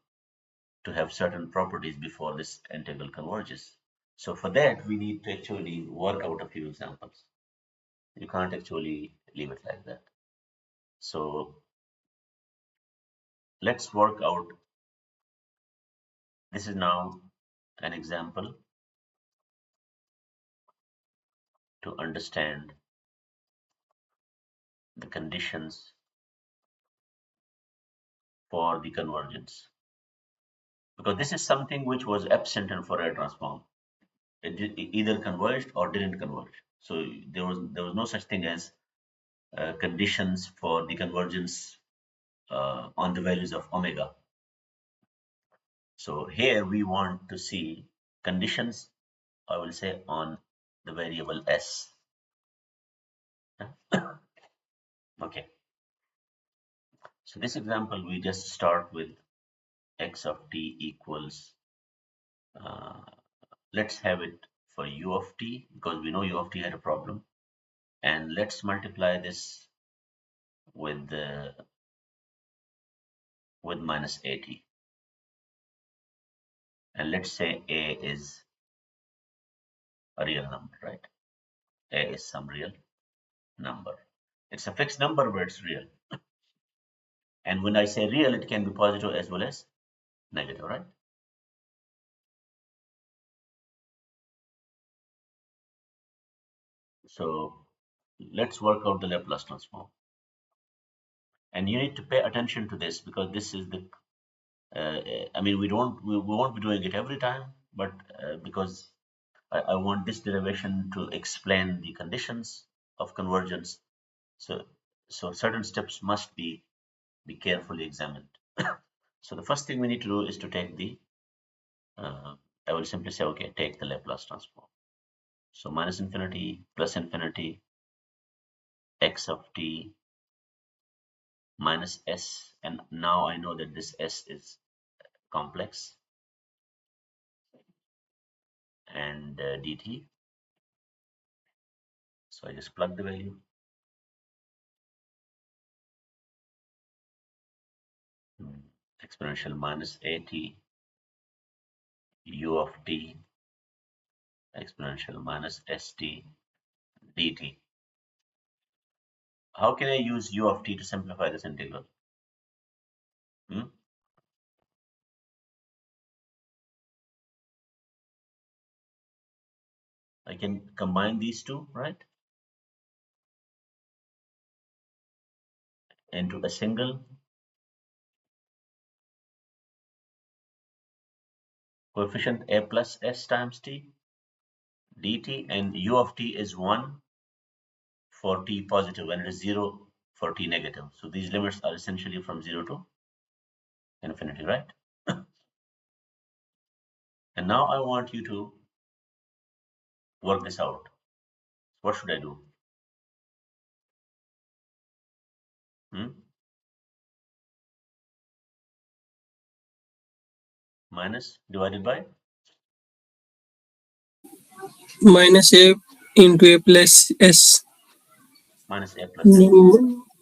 to have certain properties before this integral converges. So for that, we need to actually work out a few examples. You can't actually leave it like that. So let's work out. This is now an example to understand the conditions for the convergence. Because this is something which was absent in Fourier transform. It either converged or didn't converge. So there was no such thing as conditions for the convergence on the values of omega. So here we want to see conditions, I will say, on the variable s. Okay. So this example, we just start with x of t equals, let's have it for u of t, because we know u of t had a problem. And let's multiply this with minus at. And let's say a is a real number, right? A is some real number. It's a fixed number, but it's real. And when I say real, it can be positive as well as negative, right? So let's work out the Laplace transform. And you need to pay attention to this because this is the, I mean, we won't be doing it every time, but because I want this derivation to explain the conditions of convergence. So certain steps must be carefully examined. So the first thing we need to do is to take the, I will simply say, okay, take the Laplace transform. So minus infinity plus infinity x of t minus s, and now I know that this s is complex, and dt. So I just plug the value. Exponential minus at u of t exponential minus st dt. How can I use u of t to simplify this integral? I can combine these two, right, into a single coefficient a plus s times t dt, and u of t is 1 for t positive and it is 0 for t negative. So these limits are essentially from 0 to infinity, right? And now I want you to work this out. What should I do? Minus divided by minus a into a plus s. minus a plus s.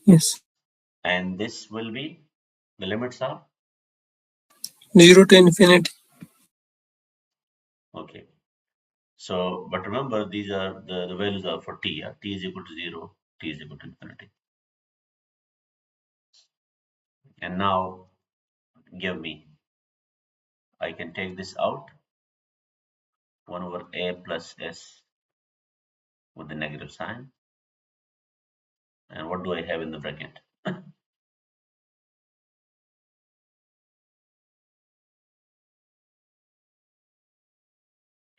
Yes. And this will be, the limits are 0 to infinity. okay. So, but remember, these are the values are for t. Yeah? T is equal to 0, t is equal to infinity. And now give me, I can take this out, 1 over a plus s with the negative sign. And what do I have in the bracket?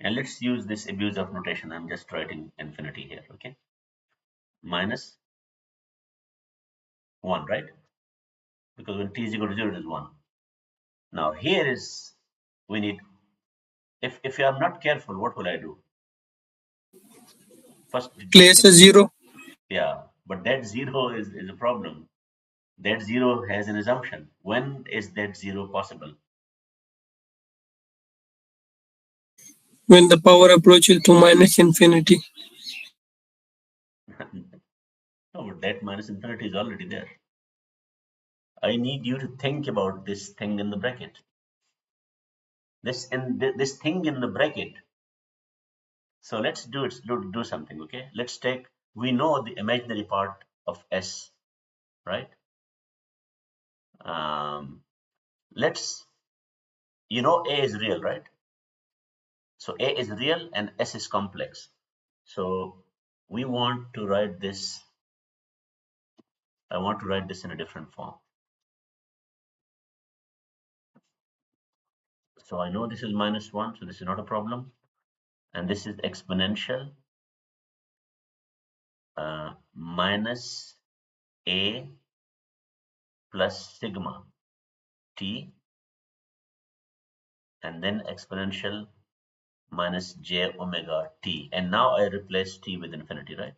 And let's use this abuse of notation. I'm just writing infinity here, okay? Minus 1, right? Because when t is equal to 0, it is 1. Now here is, we need, if I'm not careful, what will I do? First, Place a zero. yeah, but that 0 is a problem. That 0 has an assumption. When is that 0 possible? When the power approaches to minus infinity. No, but that minus infinity is already there. I need you to think about this thing in the bracket. This thing in the bracket. So let's do something, okay? Let's take, we know the imaginary part of S, right? Let's, you know, A is real, right? So A is real and S is complex. So we want to write this, I want to write this in a different form. So I know this is minus 1, so this is not a problem. And this is exponential minus A plus sigma t, and then exponential minus j omega t. And now I replace t with infinity, right?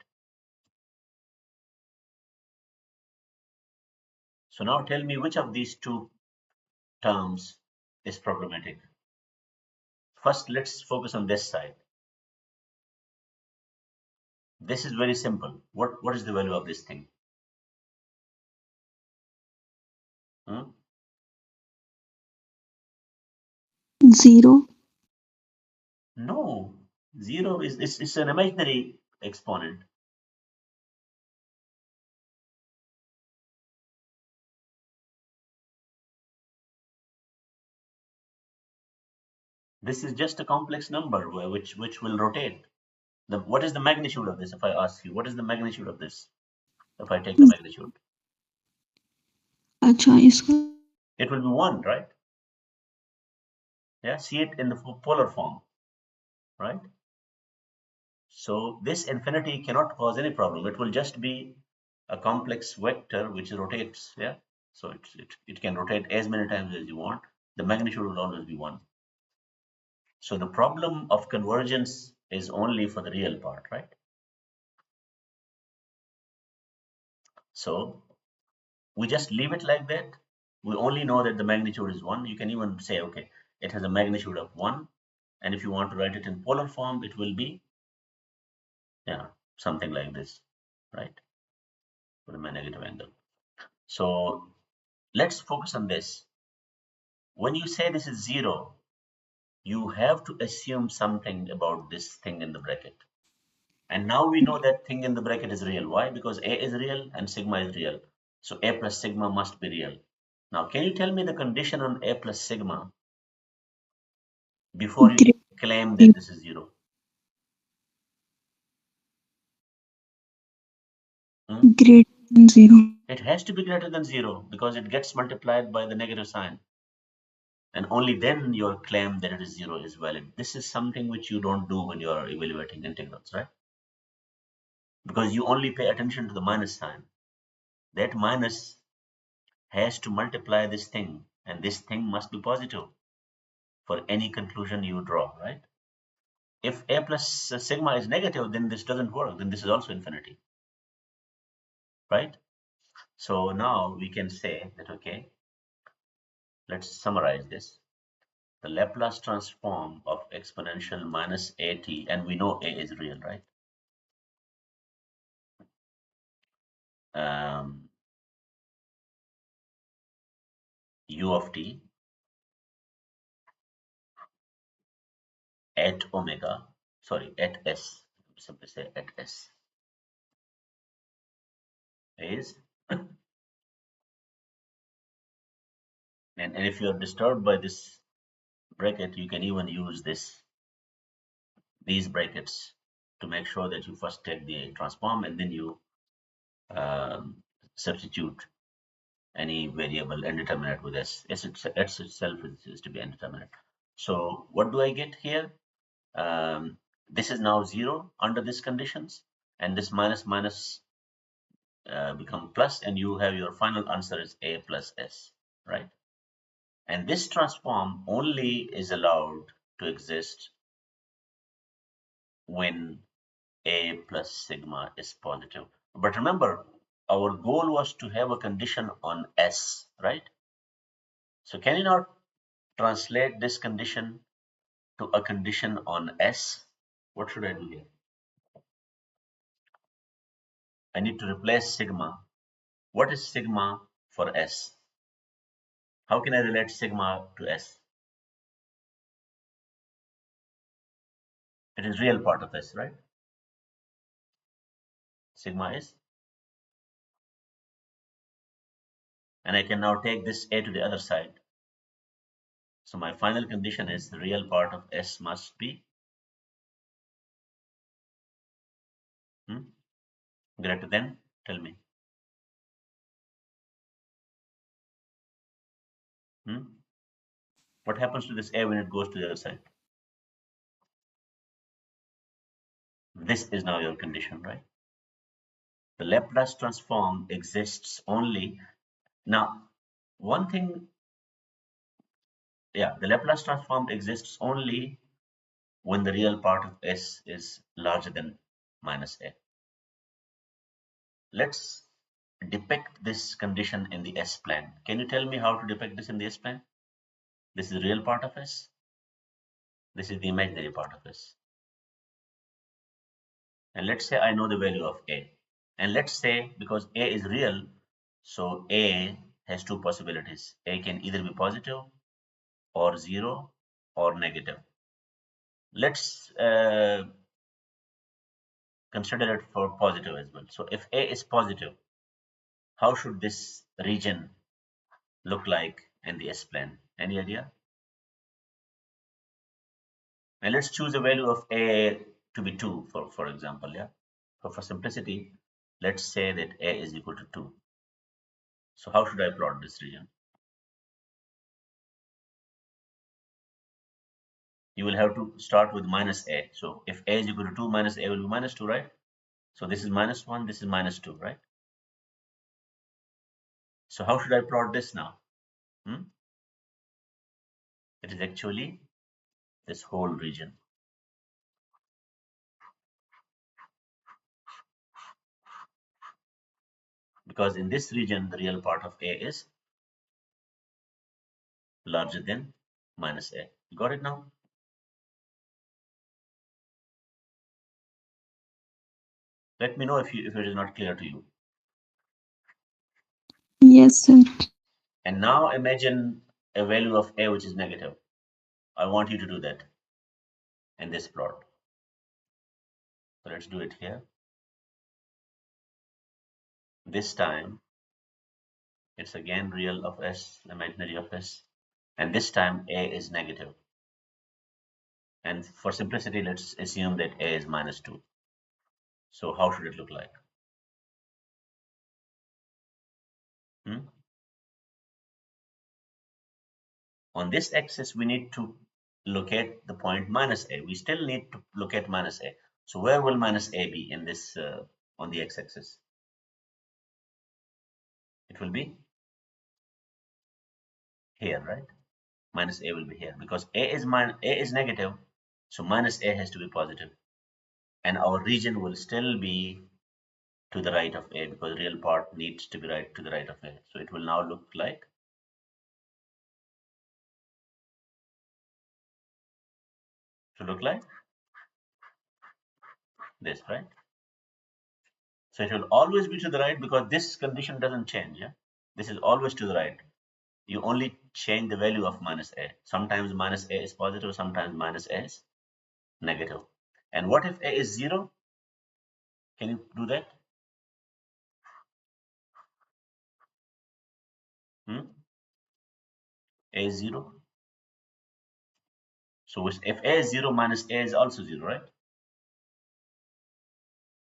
So now tell me which of these two terms is problematic. First, let's focus on this side. This is very simple. What is the value of this thing? Hmm? 0. No, 0 is an imaginary exponent. This is just a complex number which will rotate. What is the magnitude of this? If I ask you, what is the magnitude of this? If I take the magnitude, अच्छा इसका it will be 1, right? Yeah, see it in the polar form, right? So this infinity cannot cause any problem. It will just be a complex vector which rotates. Yeah, so it can rotate as many times as you want. The magnitude will always be 1. So the problem of convergence is only for the real part, right? So we just leave it like that. We only know that the magnitude is 1. You can even say, okay, it has a magnitude of 1. And if you want to write it in polar form, it will be, yeah, something like this, right? With a negative angle. So let's focus on this. When you say this is 0, you have to assume something about this thing in the bracket. And now we know that thing in the bracket is real. Why? Because A is real and sigma is real. So A plus sigma must be real. Now, can you tell me the condition on A plus sigma before you great claim that this is 0? Hmm? greater than 0. It has to be greater than 0 because it gets multiplied by the negative sign. And only then your claim that it is 0 is valid. This is something which you don't do when you are evaluating integrals, right? Because you only pay attention to the minus sign. That minus has to multiply this thing, and this thing must be positive for any conclusion you draw, right? If A plus sigma is negative, then this doesn't work. Then this is also infinity, right? So now we can say that, okay, let's summarize this. The Laplace transform of exponential minus at, and we know A is real, right? U of t at omega sorry, at S, simply say at S is, and if you are disturbed by this bracket, you can even use these brackets to make sure that you first take the transform and then you um, substitute any variable indeterminate with S. S itself is to be indeterminate. So what do I get here? This is now 0 under these conditions, and this minus minus become plus, and you have your final answer is A plus S, right? And this transform only is allowed to exist when A plus sigma is positive. But remember, our goal was to have a condition on S, right? So can you now translate this condition to a condition on S? What should I do here? I need to replace sigma. What is sigma for S? How can I relate sigma to S? It is real part of S, right? Sigma is. And I can now take this A to the other side. So my final condition is the real part of S must be greater than, tell me. What happens to this A when it goes to the other side? This is now your condition, right? The Laplace transform exists only. Now, one thing, yeah, the Laplace transform exists only when the real part of S is larger than minus A. Let's depict this condition in the S plane. Can you tell me how to depict this in the S plane? This is the real part of S. This is the imaginary part of S. And let's say I know the value of A. And let's say because A is real, so A has two possibilities. A can either be positive or 0 or negative. Let's consider it for positive as well. So if A is positive, how should this region look like in the S plane? Any idea? And let's choose a value of A to be 2, for example. Yeah. So for simplicity, let's say that A is equal to 2. So how should I plot this region? You will have to start with minus A. So if A is equal to 2, minus A will be minus 2, right? So this is minus 1, this is minus 2, right? So how should I plot this now? It is actually this whole region. Because in this region, the real part of A is larger than minus A. You got it now? Let me know if it is not clear to you. Yes, sir. And now imagine a value of A which is negative. I want you to do that in this plot. So let's do it here. This time, it's again real of S, imaginary of S. And this time, A is negative. And for simplicity, let's assume that A is minus 2. So how should it look like? On this axis, we need to locate the point minus A. We still need to locate minus A. So where will minus A be in this on the x-axis? It will be here, right? Minus A will be here because A is negative, so minus A has to be positive. And our region will still be to the right of A because real part needs to be right to the right of A. So it will now look like this, right? So it will always be to the right because this condition doesn't change. Yeah, this is always to the right. You only change the value of minus A. Sometimes minus A is positive, sometimes minus A is negative. And what if A is 0? Can you do that? A is 0. So if A is 0 minus A is also 0, right?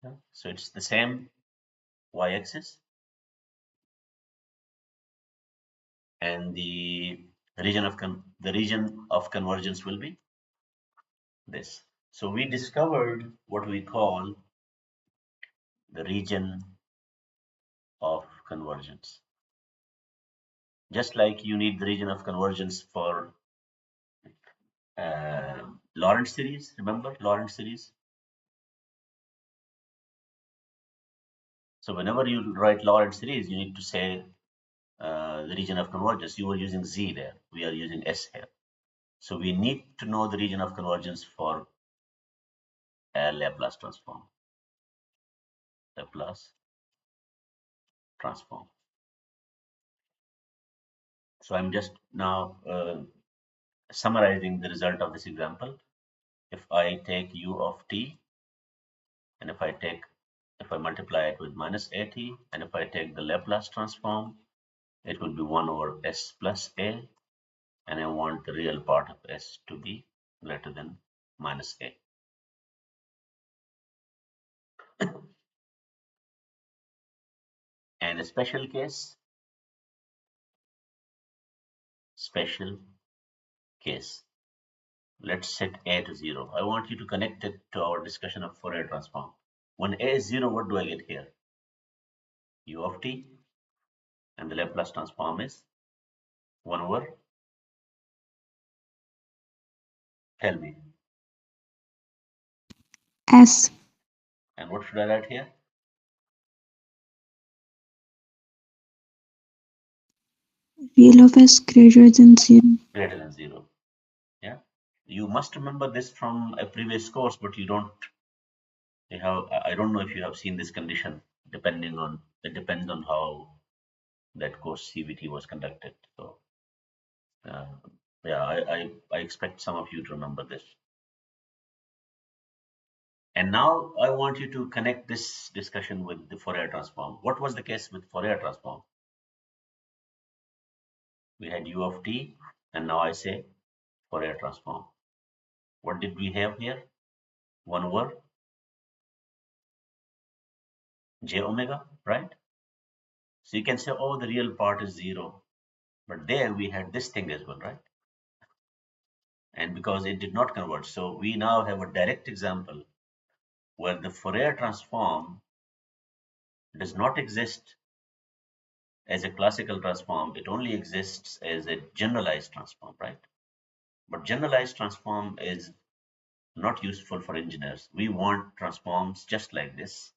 Yeah. So it's the same y-axis, and the region of convergence will be this. So we discovered what we call the region of convergence. Just like you need the region of convergence for Lorentz series, remember Lorentz series? So whenever you write Lorentz series, you need to say the region of convergence. You were using Z there. We are using S here. So we need to know the region of convergence for a Laplace transform. Laplace transform. So I'm just now summarizing the result of this example. If I take u of t, and if I multiply it with minus at, and if I take the Laplace transform, it will be 1 over s plus a, and I want the real part of s to be greater than minus a. And a special case, let's set a to 0. I want you to connect it to our discussion of Fourier transform. When a is 0, what do I get here? U of t, and the Laplace transform is 1 over, tell me. S. And what should I write here? Real of S greater than 0. Greater than 0. Yeah. You must remember this from a previous course, but you don't have, I don't know if you have seen this condition, it depends on how that course CVT was conducted. So yeah, I expect some of you to remember this. And now I want you to connect this discussion with the Fourier transform. What was the case with Fourier transform? We had u of t, and now I say Fourier transform. What did we have here? 1 over j omega, right? So you can say, oh, the real part is 0. But there we had this thing as well, right? And because it did not converge, so we now have a direct example where the Fourier transform does not exist as a classical transform. It only exists as a generalized transform, right? But generalized transform is not useful for engineers. We want transforms just like this.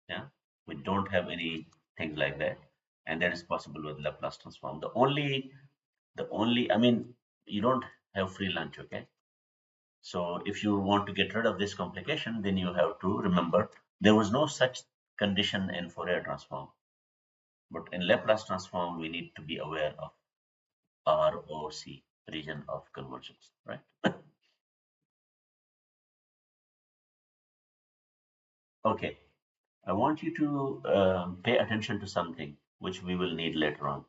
Yeah, we don't have any things like that, and that is possible with Laplace transform. The only, I mean, you don't have free lunch, okay? So if you want to get rid of this complication, then you have to remember there was no such condition in Fourier transform. But in Laplace transform, we need to be aware of ROC, region of convergence, right? Okay, I want you to pay attention to something which we will need later on.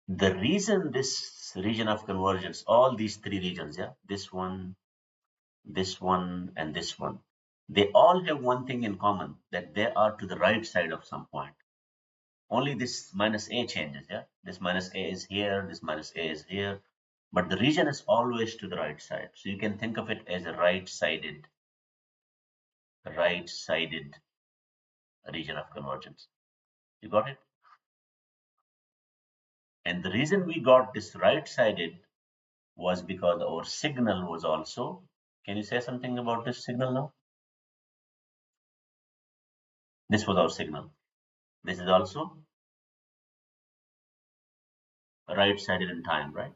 The reason this region of convergence, all these three regions, yeah, this one, and this one, they all have one thing in common, that they are to the right side of some point. Only this minus a changes, yeah? This minus a is here, this minus a is here, but the region is always to the right side. So you can think of it as a right-sided region of convergence. You got it? And the reason we got this right-sided was because our signal was also, can you say something about this signal now? This was our signal. This is also right-sided in time, right?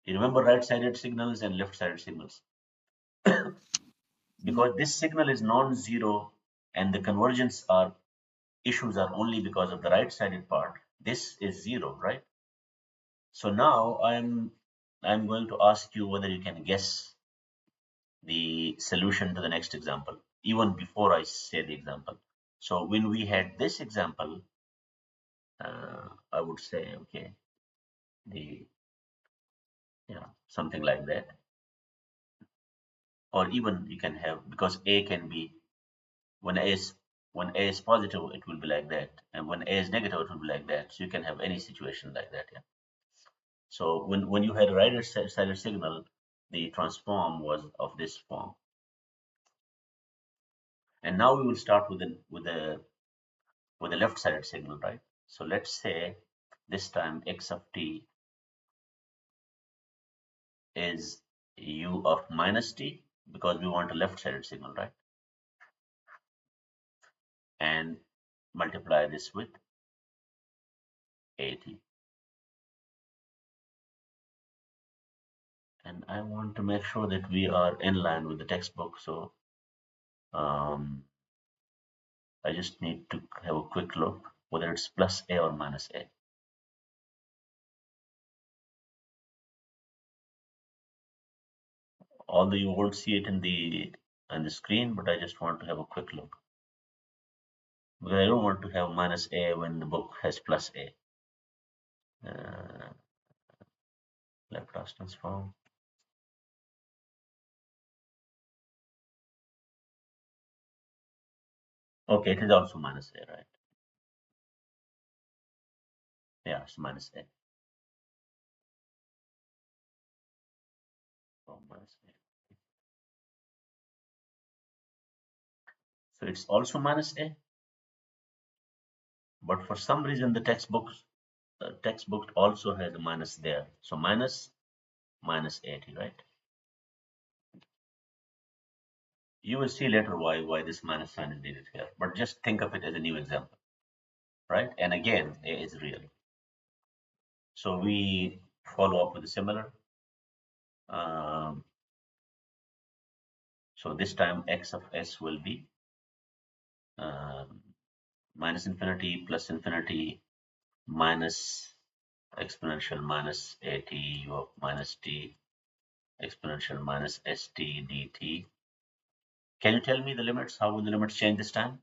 You remember right-sided signals and left-sided signals. Because this signal is non-zero and the convergence issues are only because of the right-sided part, this is 0, right? So now I'm going to ask you whether you can guess the solution to the next example, even before I say the example. So when we had this example, I would say, okay, something like that. Or even you can have, because A can be, when A is positive, it will be like that, and when A is negative, it will be like that. So you can have any situation like that. Yeah. So when you had a right-sided signal, the transform was of this form. And now we will start with the left-sided signal, right? So let's say this time x of t is u of minus t, because we want a left-sided signal, right? And multiply this with at. And I want to make sure that we are in line with the textbook. So I just need to have a quick look whether it's plus a or minus a. Although you won't see it in the screen, but I just want to have a quick look, because I don't want to have minus a when the book has plus a. Laplace transform. Okay, it is also minus a, right? Yeah, it's minus a. Oh, minus a. So it's also minus a, but for some reason the textbook also has a minus there. So minus 80, right? You will see later why this minus sign is needed here, but just think of it as a new example, right? And again, a is real. So we follow up with a similar. So this time x of s will be minus infinity plus infinity minus exponential minus at u of minus t exponential minus st dt. Can you tell me the limits? How will the limits change this time?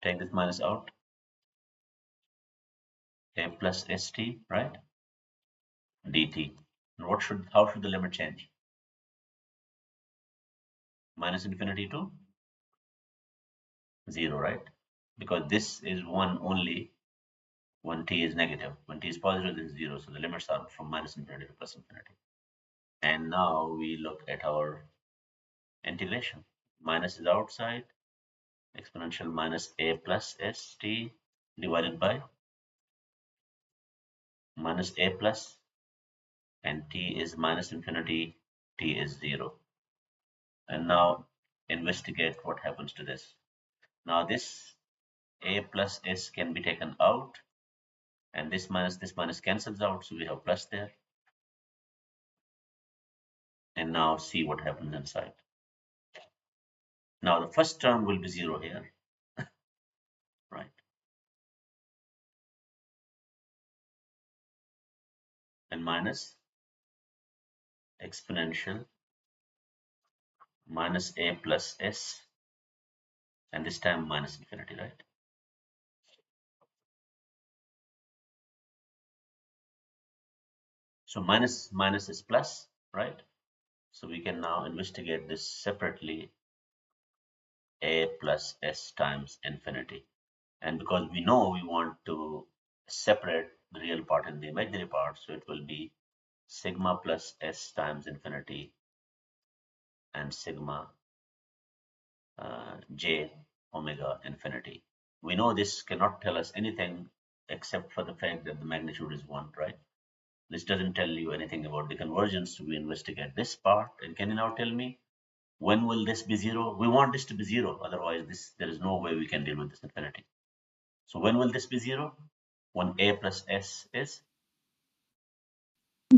Take this minus out. A plus st, right? dt. And how should the limit change? Minus infinity to 0, right? Because this is 1 only when t is negative. When t is positive, this is 0. So the limits are from minus infinity to plus infinity. And now we look at our integration. Minus is outside. Exponential minus a plus st divided by minus a plus, and t is minus infinity, t is 0. And now investigate what happens to this. Now this a plus s can be taken out, and this minus cancels out, so we have plus there. And now see what happens inside. Now the first term will be 0 here, right? And minus exponential minus a plus s, and this time minus infinity, right? So minus is plus, right? So we can now investigate this separately, a plus s times infinity. And because we know we want to separate the real part and the imaginary part, so it will be sigma plus s times infinity and sigma j omega infinity. We know this cannot tell us anything except for the fact that the magnitude is 1, right? This doesn't tell you anything about the convergence, so we investigate this part. And can you now tell me, when will this be 0? We want this to be 0, otherwise there is no way we can deal with this infinity. So when will this be 0? When a plus s is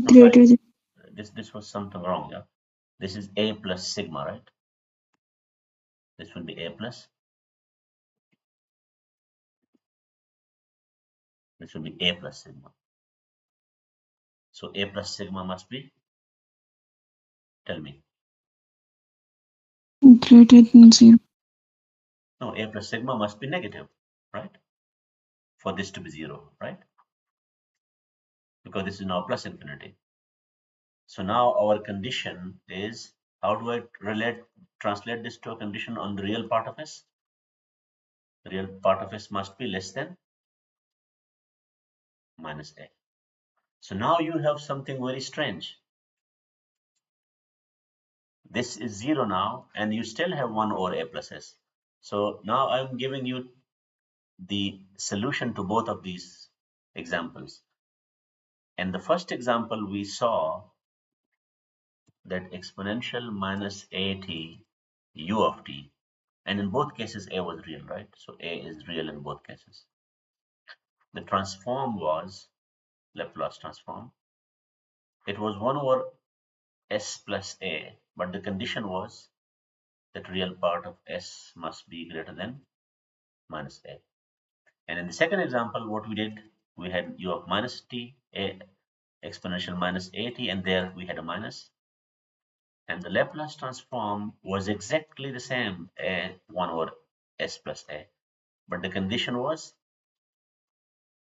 Greater than. This was something wrong, yeah. This is a plus sigma, right? This will be a plus This will be A plus sigma. So A plus sigma must be, tell me. Greater than 0. No, A plus sigma must be negative, right? For this to be 0, right? Because this is now plus infinity. So now our condition is, how do I translate this to a condition on the real part of S? The real part of S must be less than minus A. So now you have something very strange. This is 0 now, and you still have 1 over A plus S. So now I'm giving you the solution to both of these examples. In the first example, we saw that exponential minus at u of t, and in both cases A was real, right? So A is real in both cases. The transform was Laplace transform. It was 1 over S plus A, but the condition was that real part of S must be greater than minus A. And in the second example, what we did, we had u of minus t, A exponential minus at, and there we had a minus. And the Laplace transform was exactly the same, a 1 over S plus A, but the condition was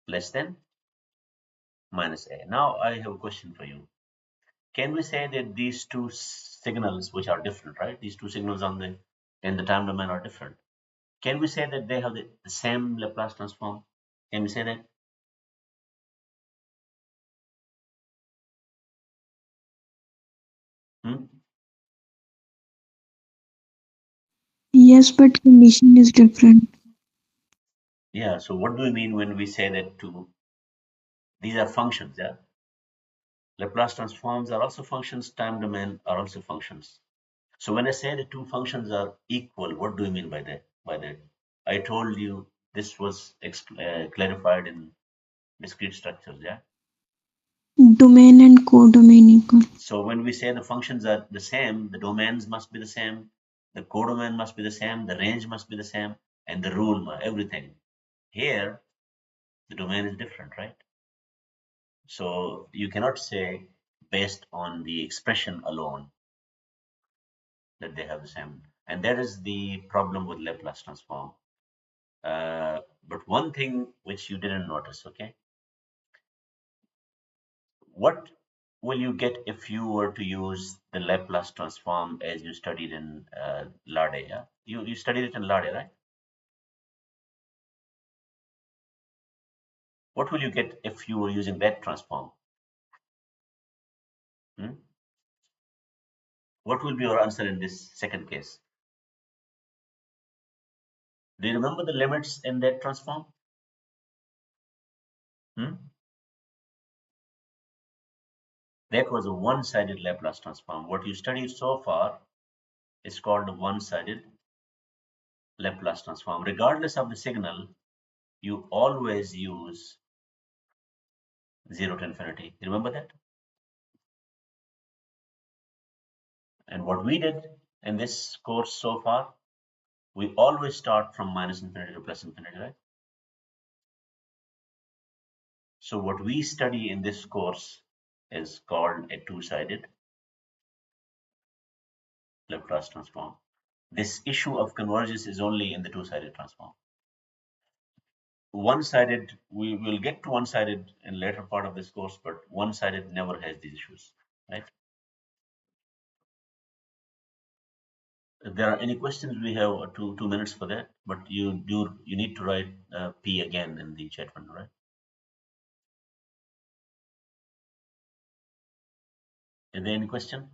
less than minus A. Now I have a question for you. Can we say that these two signals, which are different, right? These two signals in the time domain are different. Can we say that they have the same Laplace transform? Can we say that? Hmm? Yes, but condition is different. Yeah, so what do we mean when we say that these are functions, yeah? Laplace transforms are also functions, time domain are also functions. So when I say the two functions are equal, what do you mean by that? I told you this was clarified in discrete structures, yeah? Domain and codomain equal. So when we say the functions are the same, the domains must be the same, the codomain must be the same, the range must be the same, and the rule, everything. Here, the domain is different, right? So you cannot say based on the expression alone that they have the same. And that is the problem with Laplace transform. But one thing which you didn't notice, okay? What will you get if you were to use the Laplace transform as you studied in Larde? Yeah? You studied it in Larde, right? What will you get if you were using that transform? Hmm? What will be your answer in this second case? Do you remember the limits in that transform? Hmm? That was a one-sided Laplace transform. What you studied so far is called a one-sided Laplace transform. Regardless of the signal, you always use 0 to infinity. You remember that? And what we did in this course so far, we always start from minus infinity to plus infinity, right? So what we study in this course is called a two-sided Laplace transform. This issue of convergence is only in the two-sided transform. One-sided, we will get to one-sided in later part of this course, but one-sided never has these issues, right? If there are any questions, we have 2 minutes for that, but you need to write P again in the chat window, right? Is there any question?